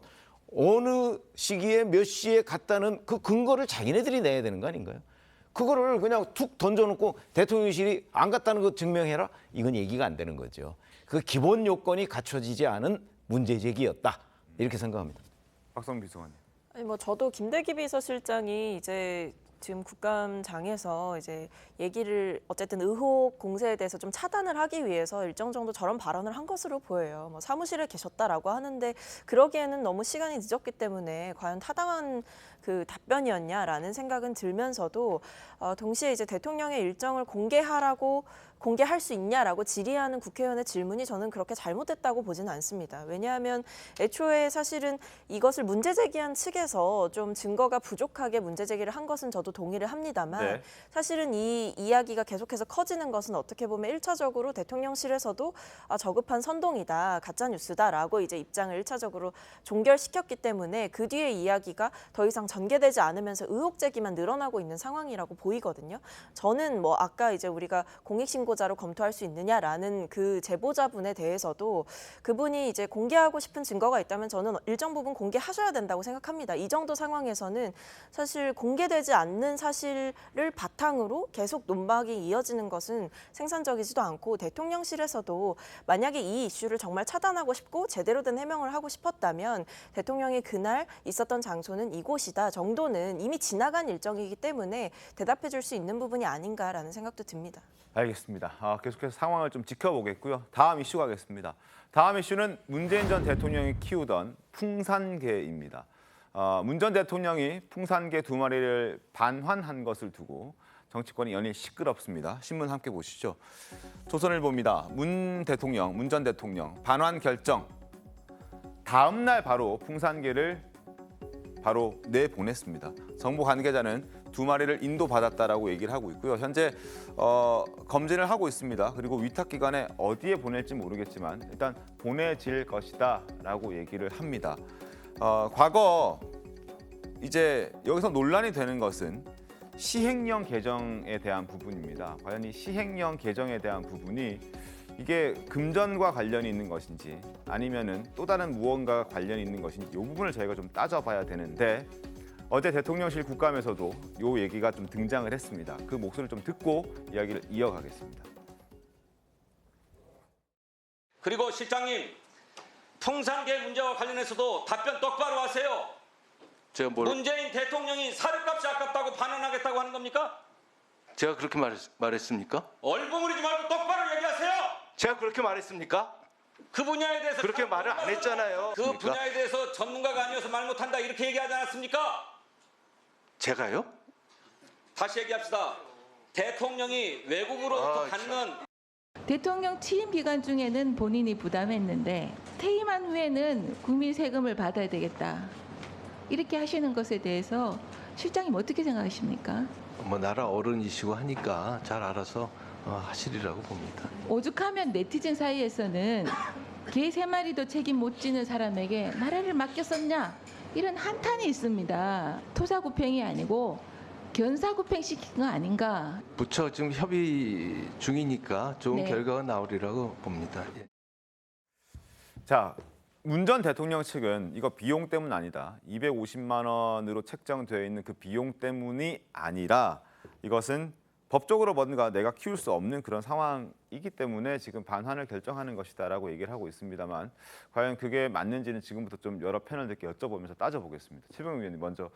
어느 시기에 몇 시에 갔다는 그 근거를 자기네들이 내야 되는 거 아닌가요? 그거를 그냥 툭 던져놓고 대통령실이 안 갔다는 거 증명해라? 이건 얘기가 안 되는 거죠. 그 기본 요건이 갖춰지지 않은 문제 제기였다. 이렇게 생각합니다. 박성 비서관님. 아니 뭐 저도 김대기 비서실장이 이제 지금 국감장에서 이제 얘기를 어쨌든 의혹 공세에 대해서 좀 차단을 하기 위해서 일정 정도 저런 발언을 한 것으로 보여요. 뭐 사무실에 계셨다라고 하는데 그러기에는 너무 시간이 늦었기 때문에 과연 타당한 그 답변이었냐라는 생각은 들면서도 동시에 이제 대통령의 일정을 공개할 수 있냐라고 질의하는 국회의원의 질문이 저는 그렇게 잘못됐다고 보지는 않습니다. 왜냐하면 애초에 사실은 이것을 문제 제기한 측에서 좀 증거가 부족하게 문제 제기를 한 것은 저도 동의를 합니다만 사실은 이 이야기가 계속해서 커지는 것은 어떻게 보면 1차적으로 대통령실에서도 저급한 선동이다, 가짜뉴스다라고 이제 입장을 1차적으로 종결시켰기 때문에 그 뒤에 이야기가 더 이상 전개되지 않으면서 의혹 제기만 늘어나고 있는 상황이라고 보이거든요. 저는 뭐 아까 이제 우리가 공익신고자로 검토할 수 있느냐라는 그 제보자분에 대해서도 그분이 이제 공개하고 싶은 증거가 있다면 저는 일정 부분 공개하셔야 된다고 생각합니다. 이 정도 상황에서는 사실 공개되지 않는 사실을 바탕으로 계속 논박이 이어지는 것은 생산적이지도 않고 대통령실에서도 만약에 이 이슈를 정말 차단하고 싶고 제대로 된 해명을 하고 싶었다면 대통령이 그날 있었던 장소는 이곳이다 정도는 이미 지나간 일정이기 때문에 대답해 줄 수 있는 부분이 아닌가라는 생각도 듭니다. 알겠습니다. 계속해서 상황을 좀 지켜보겠고요. 다음 이슈 가겠습니다. 다음 이슈는 문재인 전 대통령이 키우던 풍산개입니다. 문 전 대통령이 풍산개 2마리를 반환한 것을 두고 정치권이 연일 시끄럽습니다. 신문 함께 보시죠. 조선일보입니다. 문 전 대통령 반환 결정. 다음 날 바로 풍산개를 바로 내보냈습니다. 정부 관계자는 2마리를 인도받았다라고 얘기를 하고 있고요. 현재 검진을 하고 있습니다. 그리고 위탁기관에 어디에 보낼지 모르겠지만 일단 보내질 것이다라고 얘기를 합니다. 과거 이제 여기서 논란이 되는 것은 시행령 개정에 대한 부분입니다. 과연 이 시행령 개정에 대한 부분이 이게 금전과 관련이 있는 것인지 아니면은 또 다른 무언가가 관련이 있는 것인지 이 부분을 저희가 좀 따져봐야 되는데 어제 대통령실 국감에서도 이 얘기가 좀 등장을 했습니다. 그 목소리를 좀 듣고 이야기를 이어가겠습니다. 그리고 실장님, 풍산개 문제와 관련해서도 답변 똑바로 하세요. 제가 문재인 대통령이 사료값이 아깝다고 반환하겠다고 하는 겁니까? 제가 그렇게 말했습니까? 얼버무리지 말고 똑바로 얘기하세요. 제가 그렇게 말했습니까? 그 분야에 대해서 그렇게 말을 안 했잖아요. 그 분야에 대해서 전문가가 아니어서 말 못한다 이렇게 얘기하지 않았습니까? 제가요? 다시 얘기합시다. 대통령이 외국으로부터 받는 대통령 취임 기간 중에는 본인이 부담했는데 퇴임한 후에는 국민 세금을 받아야 되겠다. 이렇게 하시는 것에 대해서 실장님 어떻게 생각하십니까? 뭐 나라 어른이시고 하니까 잘 알아서 하시리라고 봅니다. 오죽하면 네티즌 사이에서는 개 3마리도 책임 못 지는 사람에게 나라를 맡겼었냐 이런 한탄이 있습니다. 토사구팽이 아니고 견사구팽시킨 거 아닌가. 부처 지금 협의 중이니까 좋은 네. 결과가 나오리라고 봅니다. 자, 문 전 대통령 측은 이거 비용 때문 아니다. 250만 원으로 책정되어 있는 그 비용 때문이 아니라 이것은 법적으로 뭔가 내가 키울 수 없는 그런 상황이기 때문에 지금 반환을 결정하는 것이다라고 얘기를 하고 있습니다만 과연 그게 맞는지는 지금부터 좀 여러 패널들께 여쭤보면서 따져보겠습니다. 최병욱 의원님 먼저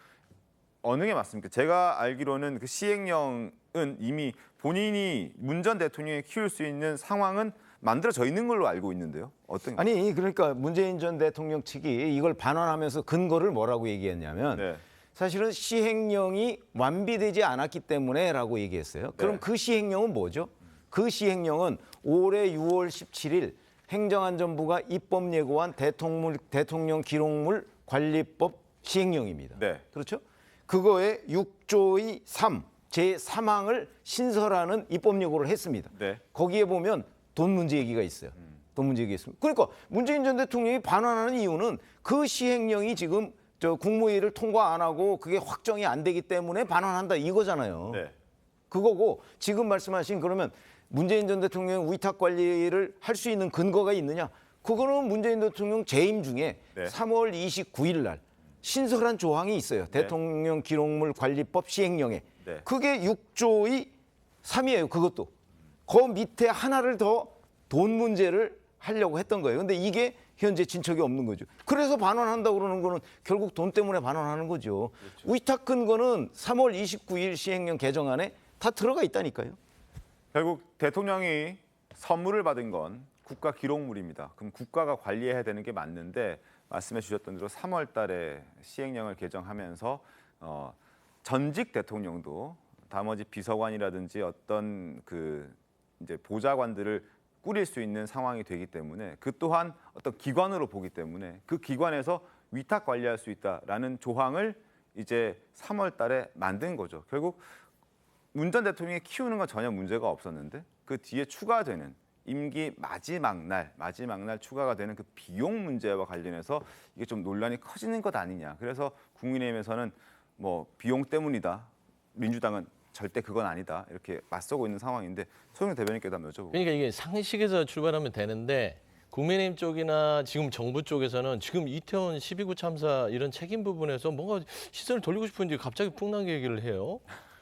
어느 게 맞습니까? 제가 알기로는 그 시행령은 이미 본인이 문 전 대통령이 키울 수 있는 상황은 만들어져 있는 걸로 알고 있는데요. 어떤? 아니 그러니까 문재인 전 대통령 측이 이걸 반환하면서 근거를 뭐라고 얘기했냐면 네. 사실은 시행령이 완비되지 않았기 때문에라고 얘기했어요. 그럼 네. 그 시행령은 뭐죠? 그 시행령은 올해 6월 17일 행정안전부가 입법 예고한 대통령 기록물 관리법 시행령입니다. 네. 그렇죠? 그거에 6조의 3 제3항을 신설하는 입법 예고를 했습니다. 네. 거기에 보면 돈 문제 얘기가 있어요. 돈 문제 얘기가 있습니다. 그러니까 문재인 전 대통령이 반환하는 이유는 그 시행령이 지금 국무회의를 통과 안 하고 그게 확정이 안 되기 때문에 반환한다 이거잖아요. 네. 그거고 지금 말씀하신 그러면 문재인 전 대통령 위탁 관리를 할 수 있는 근거가 있느냐? 그거는 문재인 대통령 재임 중에 네. 3월 29일 날 신설한 조항이 있어요. 대통령 기록물 관리법 시행령에. 네. 그게 6조의 3이에요. 그것도. 그 밑에 하나를 더 돈 문제를 하려고 했던 거예요. 근데 이게 현재 진척이 없는 거죠. 그래서 반환한다고 그러는 거는 결국 돈 때문에 반환하는 거죠. 그렇죠. 위탁 근거는 3월 29일 시행령 개정안에 다 들어가 있다니까요. 결국 대통령이 선물을 받은 건 국가 기록물입니다. 그럼 국가가 관리해야 되는 게 맞는데 말씀해 주셨던 대로 3월 달에 시행령을 개정하면서 전직 대통령도 나머지 비서관이라든지 어떤 그 이제 보좌관들을 꾸릴 수 있는 상황이 되기 때문에 그 또한 어떤 기관으로 보기 때문에 그 기관에서 위탁 관리할 수 있다라는 조항을 이제 3월 달에 만든 거죠. 결국 문 전 대통령이 키우는 건 전혀 문제가 없었는데 그 뒤에 추가되는 임기 마지막 날 추가가 되는 그 비용 문제와 관련해서 이게 좀 논란이 커지는 것 아니냐. 그래서 국민의힘에서는 뭐 비용 때문이다. 민주당은 절대 그건 아니다. 이렇게 맞서고 있는 상황인데 소영 대변인께도 한번 여쭤보고. 그러니까 이게 상식에서 출발하면 되는데 국민의힘 쪽이나 지금 정부 쪽에서는 지금 이태원 12구 참사 이런 책임 부분에서 뭔가 시선을 돌리고 싶은지 갑자기 풍랑계 얘기를 해요.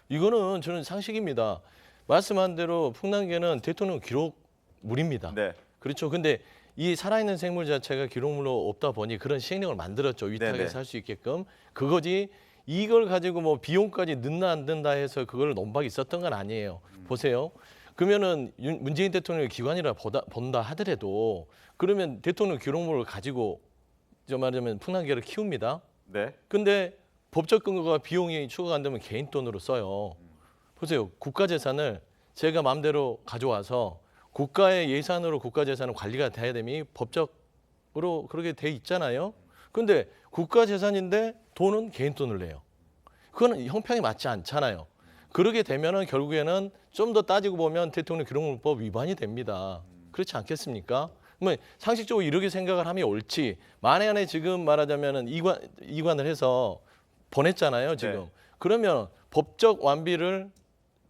이거는 저는 상식입니다. 말씀한 대로 풍랑계는 대통령 기록물입니다. 네. 그렇죠. 근데 이 살아있는 생물 자체가 기록물로 없다 보니 그런 시행령을 만들었죠. 위탁해서 할 수 있게끔. 그거지 이걸 가지고 뭐 비용까지 넣나 안 넣나 해서 그걸 논박이 있었던 건 아니에요. 보세요. 그러면은 문재인 대통령의 기관이라 본다 하더라도 그러면 대통령 기록물을 가지고 말하자면 풍랑계를 키웁니다. 네. 근데 법적 근거가 비용이 추가가 안 되면 개인 돈으로 써요. 보세요. 국가재산을 제가 마음대로 가져와서 국가의 예산으로 국가재산은 관리가 돼야 되니 법적으로 그렇게 돼 있잖아요. 근데 국가재산인데 돈은 개인 돈을 내요. 그거는 형평이 맞지 않잖아요. 그러게 되면은 결국에는 좀 더 따지고 보면 대통령 기록물법 위반이 됩니다. 그렇지 않겠습니까? 뭐 상식적으로 이렇게 생각을 하면 옳지. 만약에 지금 말하자면은 이관을 해서 보냈잖아요, 지금. 네. 그러면 법적 완비를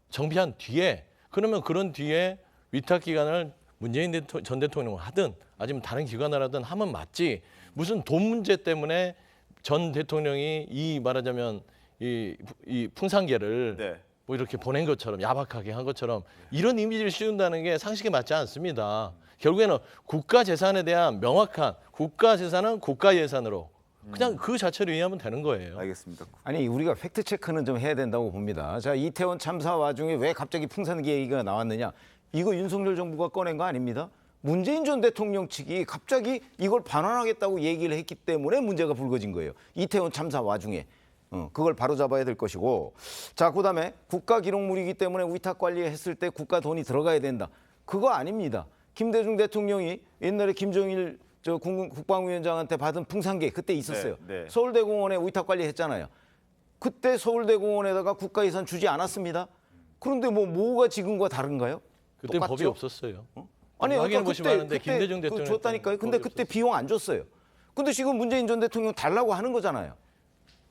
정비한 뒤에 그러면 그런 뒤에 위탁 기관을 문재인 전 대통령을 하든 아니면 다른 기관을 하든 하면 맞지. 무슨 돈 문제 때문에 전 대통령이 이 말하자면 이 풍산계를 네. 뭐 이렇게 보낸 것처럼 야박하게 한 것처럼 이런 이미지를 씌운다는 게 상식에 맞지 않습니다. 결국에는 국가 재산에 대한 명확한 국가 재산은 국가 예산으로 그냥 그 자체로 이해하면 되는 거예요. 알겠습니다. 아니 우리가 팩트 체크는 좀 해야 된다고 봅니다. 자, 이태원 참사 와중에 왜 갑자기 풍산계 얘기가 나왔느냐? 이거 윤석열 정부가 꺼낸 거 아닙니다. 문재인 전 대통령 측이 갑자기 이걸 반환하겠다고 얘기를 했기 때문에 문제가 불거진 거예요. 이태원 참사 와중에. 그걸 바로잡아야 될 것이고. 자, 그다음에 국가기록물이기 때문에 위탁 관리했을 때 국가 돈이 들어가야 된다. 그거 아닙니다. 김대중 대통령이 옛날에 김정일 국방위원장한테 받은 풍산계 그때 있었어요. 네, 네. 서울대공원에 위탁 관리했잖아요. 그때 서울대공원에다가 국가예산 주지 않았습니다. 그런데 뭐가 지금과 다른가요? 그때 똑같죠? 법이 없었어요. 아니, 확인해 보시면 아는데 김대중 그때 대통령 줬다니까요. 근데 그때 비용 안 줬어요. 근데 지금 문재인 전 대통령 달라고 하는 거잖아요.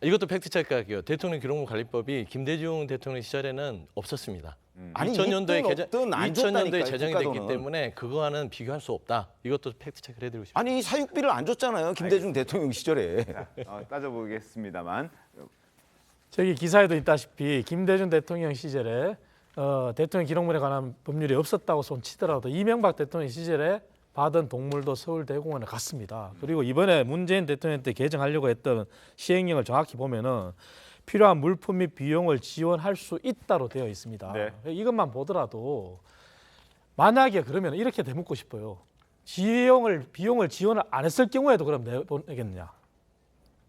이것도 팩트 체크할게요. 대통령 기록물 관리법이 김대중 대통령 시절에는 없었습니다. 아니, 2000년도에 있든 안 줬다니까요, 제정이 됐기 국가돈은. 때문에 그거와는 비교할 수 없다. 이것도 팩트 체크를 해드리고 싶습니다. 아니 사육비를 안 줬잖아요. 김대중 대통령 시절에. 따져보겠습니다만 저기 기사에도 있다시피 김대중 대통령 시절에 대통령 기록물에 관한 법률이 없었다고 손치더라도 이명박 대통령 시절에 받은 동물도 서울대공원에 갔습니다. 그리고 이번에 문재인 대통령 때 개정하려고 했던 시행령을 정확히 보면은 필요한 물품 및 비용을 지원할 수 있다로 되어 있습니다. 네. 이것만 보더라도 만약에 그러면 이렇게 되묻고 싶어요. 비용을 지원을 안 했을 경우에도 그럼 내보내겠느냐?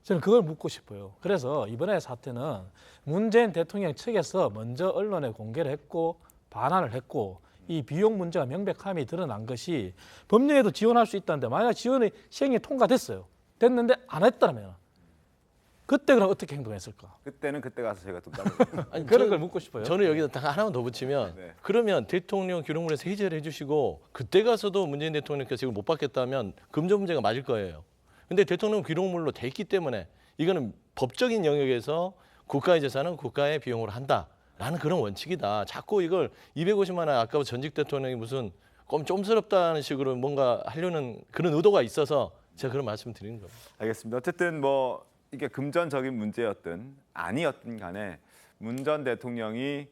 저는 그걸 묻고 싶어요. 그래서 이번에 사태는 문재인 대통령 측에서 먼저 언론에 공개를 했고 반환을 했고 이 비용 문제가 명백함이 드러난 것이 법령에도 지원할 수 있다는데 만약 지원의 시행이 통과됐어요. 됐는데 안 했다면 그때 그럼 어떻게 행동했을까? 그때는 그때 가서 제가 좀 아니, 그런 걸 묻고 싶어요. 저는 여기다 딱 하나만 더 붙이면 네. 그러면 대통령 기록물에서 해제를 해주시고 그때 가서도 문재인 대통령께서 이걸 못 받겠다면 금전 문제가 맞을 거예요. 근데 대통령 기록물로 돼 있기 때문에 이거는 법적인 영역에서 국가의 재산은 국가의 비용으로 한다라는 그런 원칙이다. 자꾸 이걸 250만 원 아까 전직 대통령이 무슨 꼼꼼스럽다는 식으로 뭔가 하려는 그런 의도가 있어서 제가 그런 말씀을 드리는 겁니다. 알겠습니다. 어쨌든 뭐 이게 금전적인 문제였든 아니었든 간에 문 전 대통령이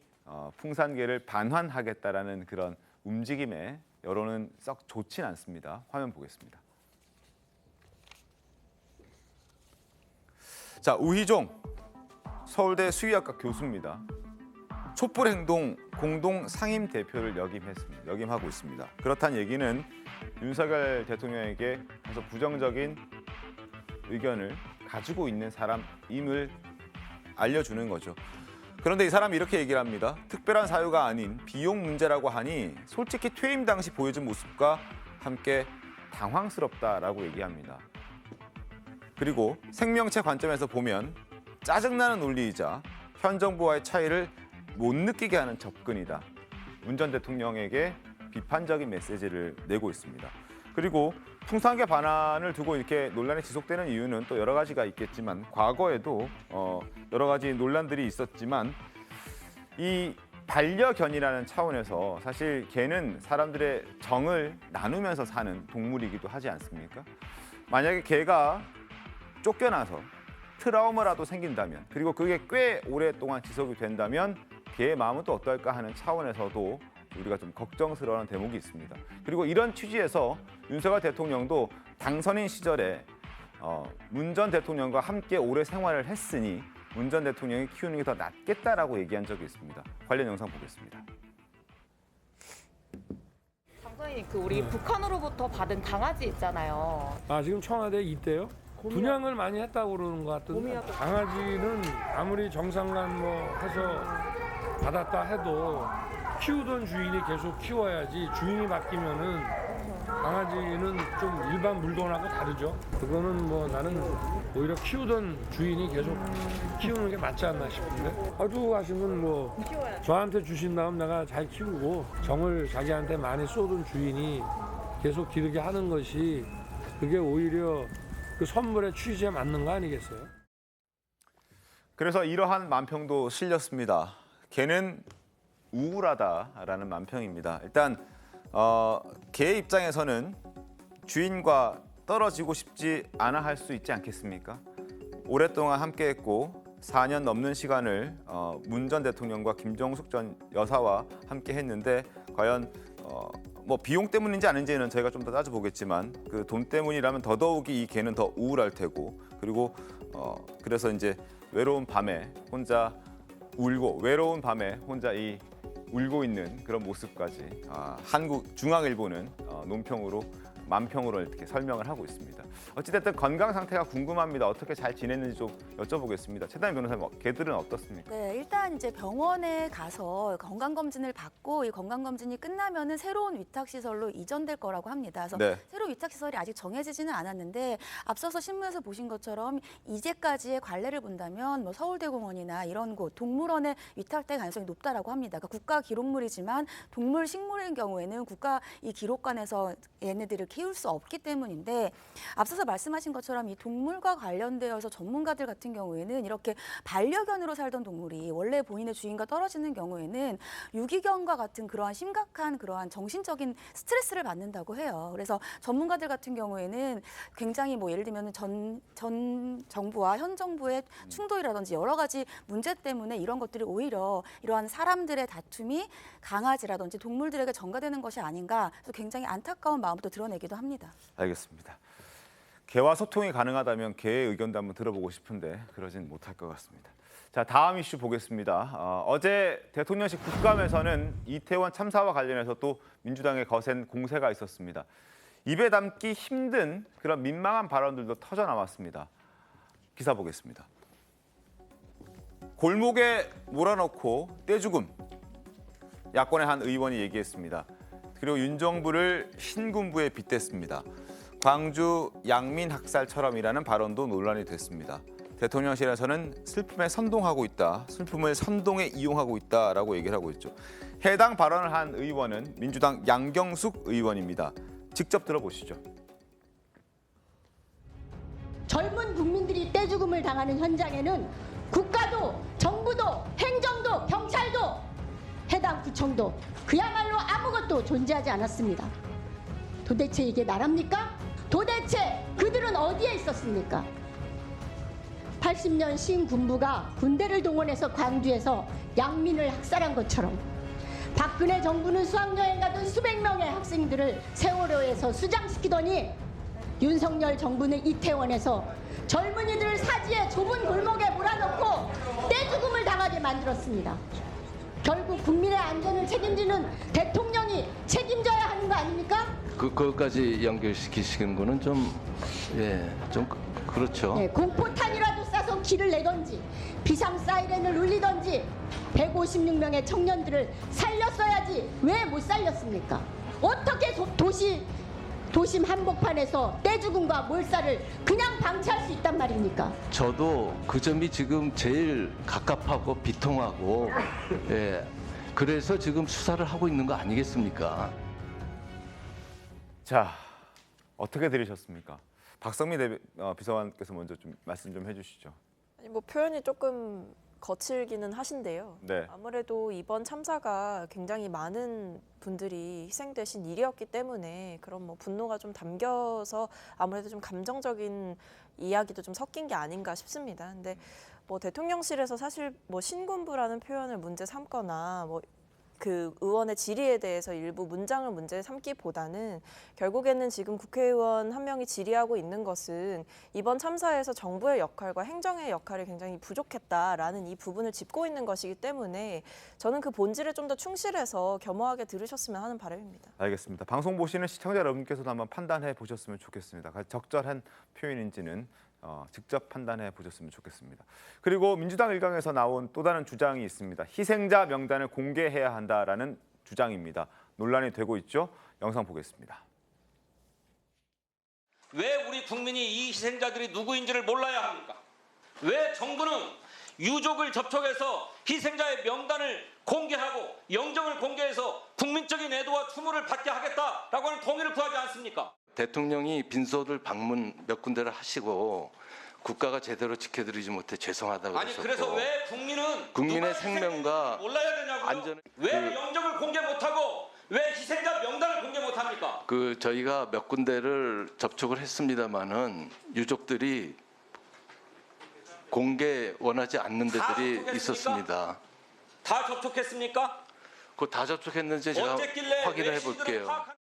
풍산계를 반환하겠다라는 그런 움직임에 여론은 썩 좋진 않습니다. 화면 보겠습니다. 자, 우희종 서울대 수의학과 교수입니다. 촛불행동 공동 상임 대표를 역임하고 있습니다. 그렇다는 얘기는 윤석열 대통령에게 아주 부정적인 의견을 가지고 있는 사람임을 알려주는 거죠. 그런데 이 사람이 이렇게 얘기를 합니다. 특별한 사유가 아닌 비용 문제라고 하니 솔직히 퇴임 당시 보여준 모습과 함께 당황스럽다라고 얘기합니다. 그리고 생명체 관점에서 보면 짜증나는 논리이자 현 정부와의 차이를 못 느끼게 하는 접근이다. 문 전 대통령에게 비판적인 메시지를 내고 있습니다. 그리고 풍산계 반환을 두고 이렇게 논란이 지속되는 이유는 또 여러 가지가 있겠지만 과거에도 여러 가지 논란들이 있었지만 이 반려견이라는 차원에서 사실 개는 사람들의 정을 나누면서 사는 동물이기도 하지 않습니까? 만약에 개가 쫓겨나서 트라우마라도 생긴다면 그리고 그게 꽤 오랫동안 지속이 된다면 개의 마음은 또 어떨까 하는 차원에서도 우리가 좀 걱정스러운 대목이 있습니다. 그리고 이런 취지에서 윤석열 대통령도 당선인 시절에 문 전 대통령과 함께 오래 생활을 했으니 문 전 대통령이 키우는 게 더 낫겠다라고 얘기한 적이 있습니다. 관련 영상 보겠습니다. 장관님, 우리 북한으로부터 받은 강아지 있잖아요. 아, 지금 청와대에 있대요? 분양을 많이 했다고 그러는 것 같던데. 강아지는 아무리 정상간 뭐 해서 받았다 해도 키우던 주인이 계속 키워야지 주인이 바뀌면은 강아지는 좀 일반 물건하고 다르죠. 그거는 뭐 나는 오히려 키우던 주인이 계속 키우는 게 맞지 않나 싶은데. 아주 하시면 뭐 저한테 주신 다음 내가 잘 키우고 정을 자기한테 많이 쏟은 주인이 계속 기르게 하는 것이 그게 오히려 그 선물의 취지에 맞는 거 아니겠어요? 그래서 이러한 만평도 실렸습니다. 개는 우울하다라는 만평입니다. 일단 개 입장에서는 주인과 떨어지고 싶지 않아 할 수 있지 않겠습니까? 오랫동안 함께했고 4년 넘는 시간을 문 전 대통령과 김정숙 전 여사와 함께했는데 과연 뭐 비용 때문인지 아닌지는 저희가 좀 더 따져보겠지만 그 돈 때문이라면 더더욱이 이 개는 더 우울할 테고 그리고 그래서 이제 외로운 밤에 혼자 울고 외로운 밤에 혼자 이 울고 있는 그런 모습까지 한국 중앙일보는 논평으로 만평으로 이렇게 설명을 하고 있습니다. 어찌됐든 건강 상태가 궁금합니다. 어떻게 잘 지냈는지 좀 여쭤보겠습니다. 최다인 변호사님, 개들은 어떻습니까? 네, 일단 이제 병원에 가서 건강검진을 받고 이 건강검진이 끝나면은 새로운 위탁시설로 이전될 거라고 합니다. 그래서 네. 새로운 위탁시설이 아직 정해지지는 않았는데 앞서서 신문에서 보신 것처럼 이제까지의 관례를 본다면 뭐 서울대공원이나 이런 곳 동물원에 위탁될 가능성이 높다라고 합니다. 그러니까 국가 기록물이지만 동물 식물인 경우에는 국가 이 기록관에서 얘네들을 키울 수 없기 때문인데 앞서서 말씀하신 것처럼 이 동물과 관련되어서 전문가들 같은 경우에는 이렇게 반려견으로 살던 동물이 원래 본인의 주인과 떨어지는 경우에는 유기견과 같은 그러한 심각한 그러한 정신적인 스트레스를 받는다고 해요. 그래서 전문가들 같은 경우에는 굉장히 뭐 예를 들면 전 정부와 현 정부의 충돌이라든지 여러 가지 문제 때문에 이런 것들이 오히려 이러한 사람들의 다툼이 강아지라든지 동물들에게 전가되는 것이 아닌가, 그래서 굉장히 안타까운 마음도 드러내기도 합니다. 알겠습니다. 개와 소통이 가능하다면 개의 의견도 한번 들어보고 싶은데 그러진 못할 것 같습니다. 자, 다음 이슈 보겠습니다. 어제 대통령실 국감에서는 이태원 참사와 관련해서 또 민주당의 거센 공세가 있었습니다. 입에 담기 힘든 그런 민망한 발언들도 터져 나왔습니다. 기사 보겠습니다. 골목에 몰아넣고 떼죽음. 야권의 한 의원이 얘기했습니다. 그리고 윤 정부를 신군부에 빗댔습니다. 광주 양민 학살처럼이라는 발언도 논란이 됐습니다. 대통령실에서는 슬픔에 선동하고 있다, 슬픔을 선동에 이용하고 있다라고 얘기를 하고 있죠. 해당 발언을 한 의원은 민주당 양경숙 의원입니다. 직접 들어보시죠. 젊은 국민들이 떼죽음을 당하는 현장에는 국가도, 정부도, 행정도, 경찰도, 해당 구청도 그야말로 아무것도 존재하지 않았습니다. 도대체 이게 나랍니까? 도대체 그들은 어디에 있었습니까? 80년 신군부가 군대를 동원해서 광주에서 양민을 학살한 것처럼 박근혜 정부는 수학여행 가던 수백 명의 학생들을 세월호에서 수장시키더니 윤석열 정부는 이태원에서 젊은이들을 사지에 좁은 골목에 몰아넣고 떼죽음을 당하게 만들었습니다. 결국 국민의 안전을 책임지는 대통령이 책임져야 하는 거 아닙니까? 그것까지 연결시키시는 거는 좀 그렇죠. 네, 공포탄이라도 쏴서 기를 내던지 비상 사이렌을 울리던지 156명의 청년들을 살렸어야지 왜 못 살렸습니까? 어떻게 도심 한복판에서 떼죽음과 몰살을 그냥 방치할 수 있단 말입니까? 저도 그 점이 지금 제일 갑갑하고 비통하고 그래서 지금 수사를 하고 있는 거 아니겠습니까? 자, 어떻게 들으셨습니까? 박성미 비서관께서 먼저 좀 말씀 좀 해주시죠. 아니, 뭐 표현이 조금 거칠기는 하신데요. 네. 아무래도 이번 참사가 굉장히 많은 분들이 희생되신 일이었기 때문에 그런 뭐 분노가 좀 담겨서 아무래도 좀 감정적인 이야기도 좀 섞인 게 아닌가 싶습니다. 근데 뭐 대통령실에서 사실 뭐 신군부라는 표현을 문제 삼거나 뭐 그 의원의 질의에 대해서 일부 문장을 문제 삼기보다는 결국에는 지금 국회의원 한 명이 질의하고 있는 것은 이번 참사에서 정부의 역할과 행정의 역할이 굉장히 부족했다라는 이 부분을 짚고 있는 것이기 때문에 저는 그 본질에 좀 더 충실해서 겸허하게 들으셨으면 하는 바람입니다. 알겠습니다. 방송 보시는 시청자 여러분께서도 한번 판단해 보셨으면 좋겠습니다. 적절한 표현인지는 직접 판단해 보셨으면 좋겠습니다. 그리고 민주당 일각에서 나온 또 다른 주장이 있습니다. 희생자 명단을 공개해야 한다라는 주장입니다. 논란이 되고 있죠. 영상 보겠습니다. 왜 우리 국민이 이 희생자들이 누구인지를 몰라야 합니까? 왜 정부는 유족을 접촉해서 희생자의 명단을 공개하고 영정을 공개해서 국민적인 애도와 추모를 받게 하겠다라고 하는 동의를 구하지 않습니까? 대통령이 빈소들 방문 몇 군데를 하시고 국가가 제대로 지켜드리지 못해 죄송하다고 아니 그러셨고 그래서 왜 국민은 국민의 생명과 몰라야 되냐고요? 안전을 왜 영정을 공개 못하고 왜 희생자 명단을 공개 못합니까? 저희가 몇 군데를 접촉을 했습니다마는 유족들이 공개 원하지 않는 데들이 있었습니다. 다 접촉했습니까? 그거 다 접촉했는지 제가 확인을 해볼게요.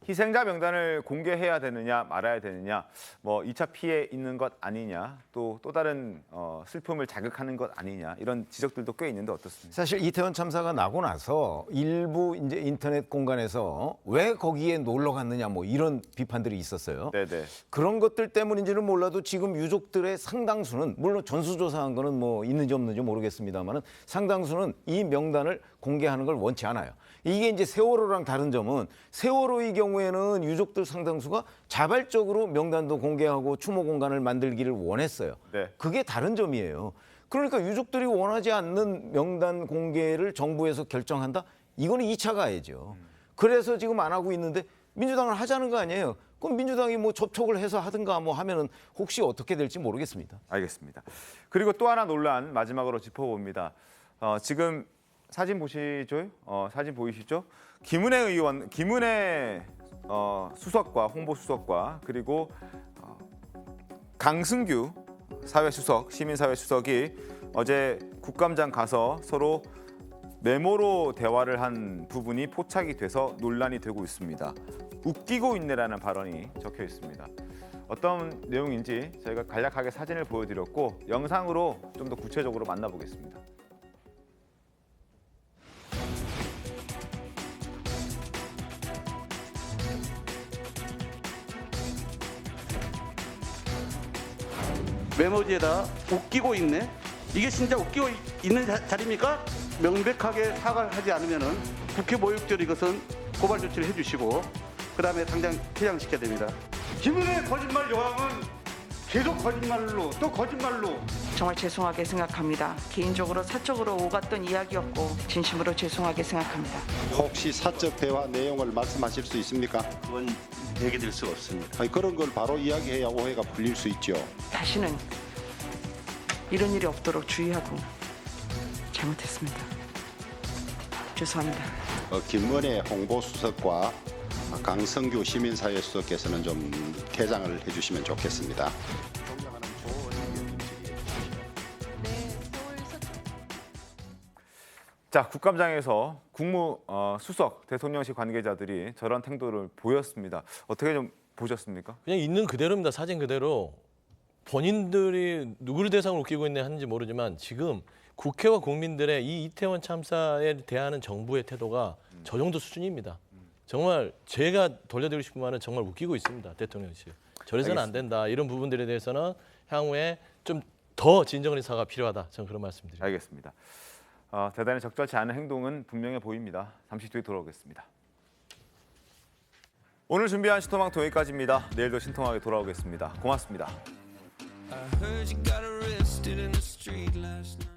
희생자 명단을 공개해야 되느냐 말아야 되느냐, 뭐 2차 피해 있는 것 아니냐, 또 다른 슬픔을 자극하는 것 아니냐, 이런 지적들도 꽤 있는데 어떻습니까? 사실 이태원 참사가 나고 나서 일부 이제 인터넷 공간에서 왜 거기에 놀러 갔느냐 뭐 이런 비판들이 있었어요. 네네. 그런 것들 때문인지는 몰라도 지금 유족들의 상당수는, 물론 전수조사한 거는 뭐 있는지 없는지 모르겠습니다만은 상당수는 이 명단을 공개하는 걸 원치 않아요. 이게 이제 세월호랑 다른 점은, 세월호의 경우에는 유족들 상당수가 자발적으로 명단도 공개하고 추모 공간을 만들기를 원했어요. 네. 그게 다른 점이에요. 그러니까 유족들이 원하지 않는 명단 공개를 정부에서 결정한다? 이거는 2차 가해죠. 그래서 지금 안 하고 있는데 민주당은 하자는 거 아니에요. 그럼 민주당이 뭐 접촉을 해서 하든가 뭐 하면은 혹시 어떻게 될지 모르겠습니다. 알겠습니다. 그리고 또 하나 논란 마지막으로 짚어봅니다. 지금 사진 보시죠? 사진 보이시죠? 김은혜 수석과 홍보수석과 그리고 강승규 사회수석, 시민사회수석이 어제 국감장 가서 서로 메모로 대화를 한 부분이 포착이 돼서 논란이 되고 있습니다. 웃기고 있네라는 발언이 적혀 있습니다. 어떤 내용인지 저희가 간략하게 사진을 보여드렸고 영상으로 좀 더 구체적으로 만나보겠습니다. 메모지에다 웃기고 있네? 이게 진짜 웃기고 있는 자리입니까? 명백하게 사과를 하지 않으면은 국회 모욕죄로 이것은 고발 조치를 해주시고 그다음에 당장 퇴장시켜야 됩니다. 김은혜 거짓말 여왕은 계속 거짓말로 또 거짓말로. 정말 죄송하게 생각합니다. 개인적으로 사적으로 오갔던 이야기였고 진심으로 죄송하게 생각합니다. 혹시 사적 대화 내용을 말씀하실 수 있습니까? 그건 얘기될 수가 없습니다. 아니, 그런 걸 바로 이야기해야 오해가 풀릴 수 있죠. 다시는 이런 일이 없도록 주의하고 잘못했습니다. 죄송합니다. 김은혜 홍보수석과 강성규 시민사회수석께서는 좀 퇴장을 해주시면 좋겠습니다. 자, 국감장에서 국무수석, 대통령실 관계자들이 저런 태도를 보였습니다. 어떻게 좀 보셨습니까? 그냥 있는 그대로입니다. 사진 그대로. 본인들이 누구를 대상으로 웃기고 있냐 하는지 모르지만 지금 국회와 국민들의 이 이태원 참사에 대하는 정부의 태도가 저 정도 수준입니다. 정말 제가 돌려드리고 싶은 말은 정말 웃기고 있습니다. 대통령실. 저래서는 안 된다. 이런 부분들에 대해서는 향후에 좀 더 진정한 사과가 필요하다. 저는 그런 말씀드립니다. 알겠습니다. 대단히 적절치 않은 행동은 분명해 보입니다. 잠시 뒤에 돌아오겠습니다. 오늘 준비한 신토망토 여기까지입니다. 내일도 신통하게 돌아오겠습니다. 고맙습니다. I heard you got arrested in the street last night.